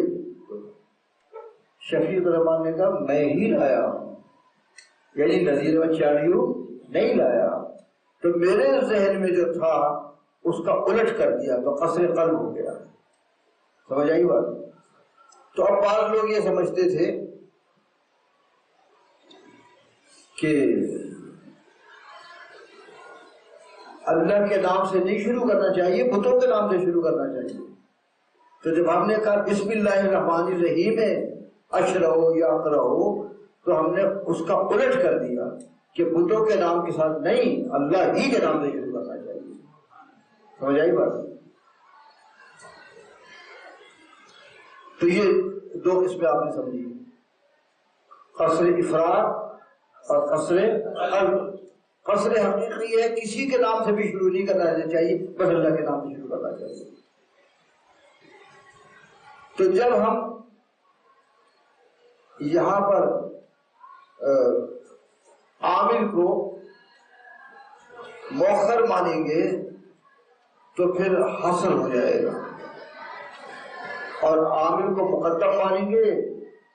شفیق الرحمان نے کہا میں ہی لایا ہوں، یعنی نذیر احمد چاٹیو نہیں لایا. تو میرے ذہن میں جو تھا اس کا الٹ کر دیا تو قصر قلب ہو گیا. سمجھ آئی بات؟ تو اب بعض لوگ یہ سمجھتے تھے کہ اللہ کے نام سے نہیں شروع کرنا چاہیے، بتوں کے نام سے شروع کرنا چاہیے. تو جب ہم نے کہا بسم اللہ الرحمن الرحیم اشرعوا یا اقرأوا، تو ہم نے اس کا الٹ کر دیا کہ بتوں کے نام کے ساتھ نہیں، اللہ ہی کے نام سے شروع کرنا چاہیے. سمجھ آئی بات؟ تو یہ 2 قسمیں آپ نے سمجھی، قصر افراد اور قصر قلب. قصر حقیقی ہے کسی کے نام سے بھی شروع نہیں کرنا چاہیے، بس اللہ کے نام سے شروع کرنا چاہیے. تو جب ہم یہاں پر عامل کو مؤخر مانیں گے تو پھر حصر ہو جائے گا، اور عامل کو مقدم مانیں گے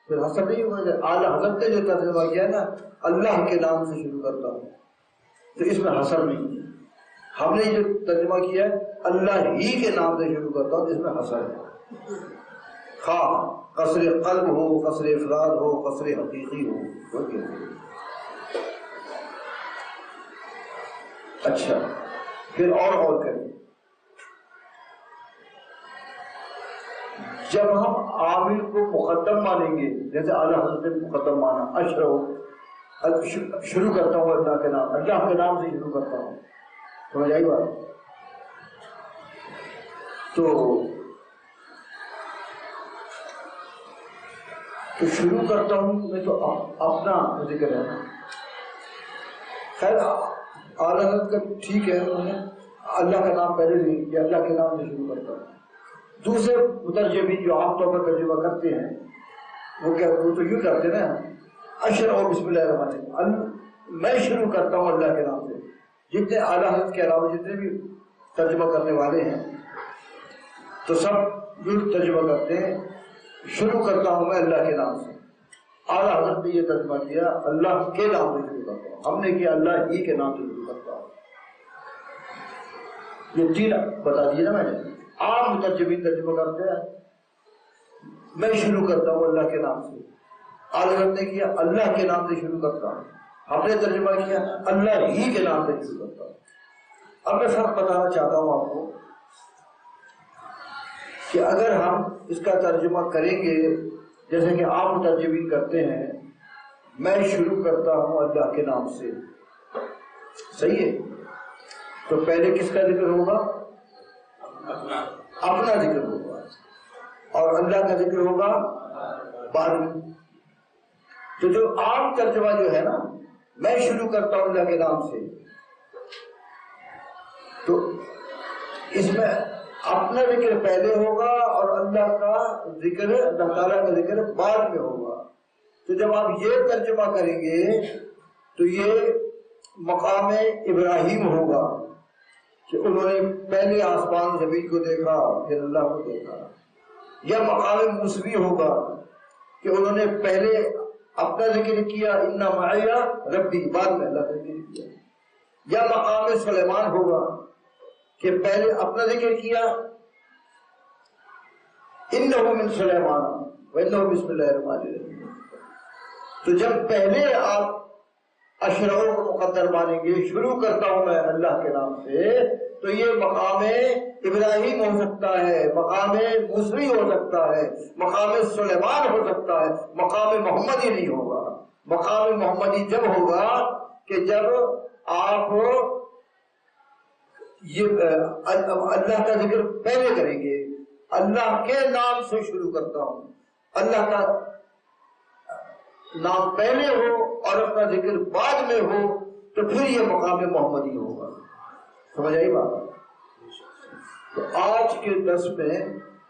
پھر حصر نہیں ہوگا. اعلیٰ حضرت نے جو ترجمہ کیا نا اللہ کے نام سے شروع کرتا ہوں، تو اس میں حصر نہیں ہے. ہم نے جو ترجمہ کیا ہے اللہ ہی کے نام سے شروع کرتا ہوں، اس میں حصر ہے. خواہ قصر قلب ہو، قصر افراد ہو، قصر حقیقی ہو. اچھا پھر اور غور کریں. جب ہم عامل کو مقدم مانیں گے، جیسے اعلیٰ حضرت نے مقدم مانا، اشرعوا شروع کرتا ہوں اللہ کے نام، اللہ کے نام سے شروع کرتا ہوں. سمجھ آئی بات؟ تو تو شروع کرتا ہوں میں تو اپنا ذکر ہے نا. خیر اعلیٰ حضرت کا ٹھیک ہے، انہوں نے اللہ کا نام پہلے نہیں کیا، اللہ کے نام سے شروع کرتا ہوں. دوسرے مترجمین جو عام طور پر ترجمہ کرتے ہیں وہ تو یوں کرتے نا، اشرع بسم اللہ الرحمن الرحیم، میں شروع کرتا ہوں اللہ کے نام سے. جتنے اعلیٰ حضرت کے علاوہ جتنے بھی ترجمہ کرنے والے ہیں تو سب یوں ترجمہ کرتے ہیں، شروع کرتا ہوں میں اللہ کے نام سے. اعلیٰ حضرت نے یہ ترجمہ کیا اللہ کے نام سے شروع کرتا ہوں، ہم نے کیا اللہ ہی کے نام سے شروع کرتا ہوں. یہ تین بتا دیے نا میں نے. عام مترجمین ترجمہ کرتے ہیں میں شروع کرتا ہوں اللہ کے نام سے. اعلیٰ حضرت نے کیا اللہ کے نام سے شروع کرتا ہوں، ہم نے ترجمہ کیا اللہ ہی کے نام سے شروع کرتا ہوں. اب میں فرق بتانا چاہتا ہوں آپ کو کہ اگر ہم اس کا ترجمہ کریں گے جیسے کہ عام مترجمین کرتے ہیں، میں شروع کرتا ہوں اللہ کے نام سے، صحیح ہے، تو پہلے کس کا ذکر ہوگا؟ اپنا ذکر ہوگا، اور اللہ کا ذکر ہوگا بعد میں. تو جو عام ترجمہ جو ہے نا، میں شروع کرتا ہوں اللہ کے نام سے، تو اس میں اپنا ذکر پہلے ہوگا اور اللہ کا ذکر، اللہ تعالیٰ کا ذکر بعد میں ہوگا. تو جب آپ یہ ترجمہ کریں گے تو یہ مقام ابراہیم ہوگا کہ انہوں نے پہلے آسمان زمین کو دیکھا پھر اللہ کو دیکھا. یا مقام موسوی ہوگا کہ انہوں نے پہلے اپنا ذکر کیا ان معی ربی، بعد میں اللہ کا ذکر کیا. یا مقام سلیمان ہوگا کہ پہلے اپنا ذکر کیا انہ من سلیمان وانہ بسم اللہ الرحمن الرحیم. تو جب پہلے آپ اشرع کو مقدر مانیں گے، شروع کرتا ہوں میں اللہ کے نام سے، تو یہ مقام ابراہیم ہو سکتا ہے، مقام موسوی ہو سکتا ہے، مقام سلیمان ہو سکتا ہے، مقام محمدی نہیں ہوگا. مقام محمدی جب ہوگا کہ جب آپ یہ اللہ کا ذکر پہلے کریں گے، اللہ کے نام سے شروع کرتا ہوں، اللہ کا نام پہلے ہو اور اپنا ذکر بعد میں ہو، تو پھر یہ مقام محمدی ہوگا. سمجھ آئی بات؟ تو آج کے درس میں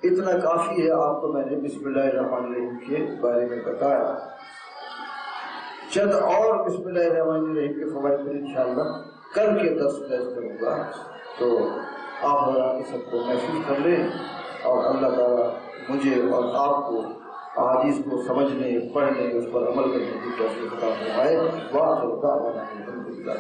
اتنا کافی ہے. آپ کو میں نے بسم اللہ الرحمن الرحیم کے بارے میں بتایا. چند اور بسم اللہ الرحمن الرحیم کے فوائد پر انشاءاللہ کل کے درس میں کروں گا. تو آپ حضرات سب کو محفوظ کر لیں اور اللہ تعالیٰ مجھے اور آپ کو احادیث کو سمجھنے، پڑھنے، اس پر عمل کرنے کی توفیق عطا فرمائے. وآخر دعوانا الحمدللہ.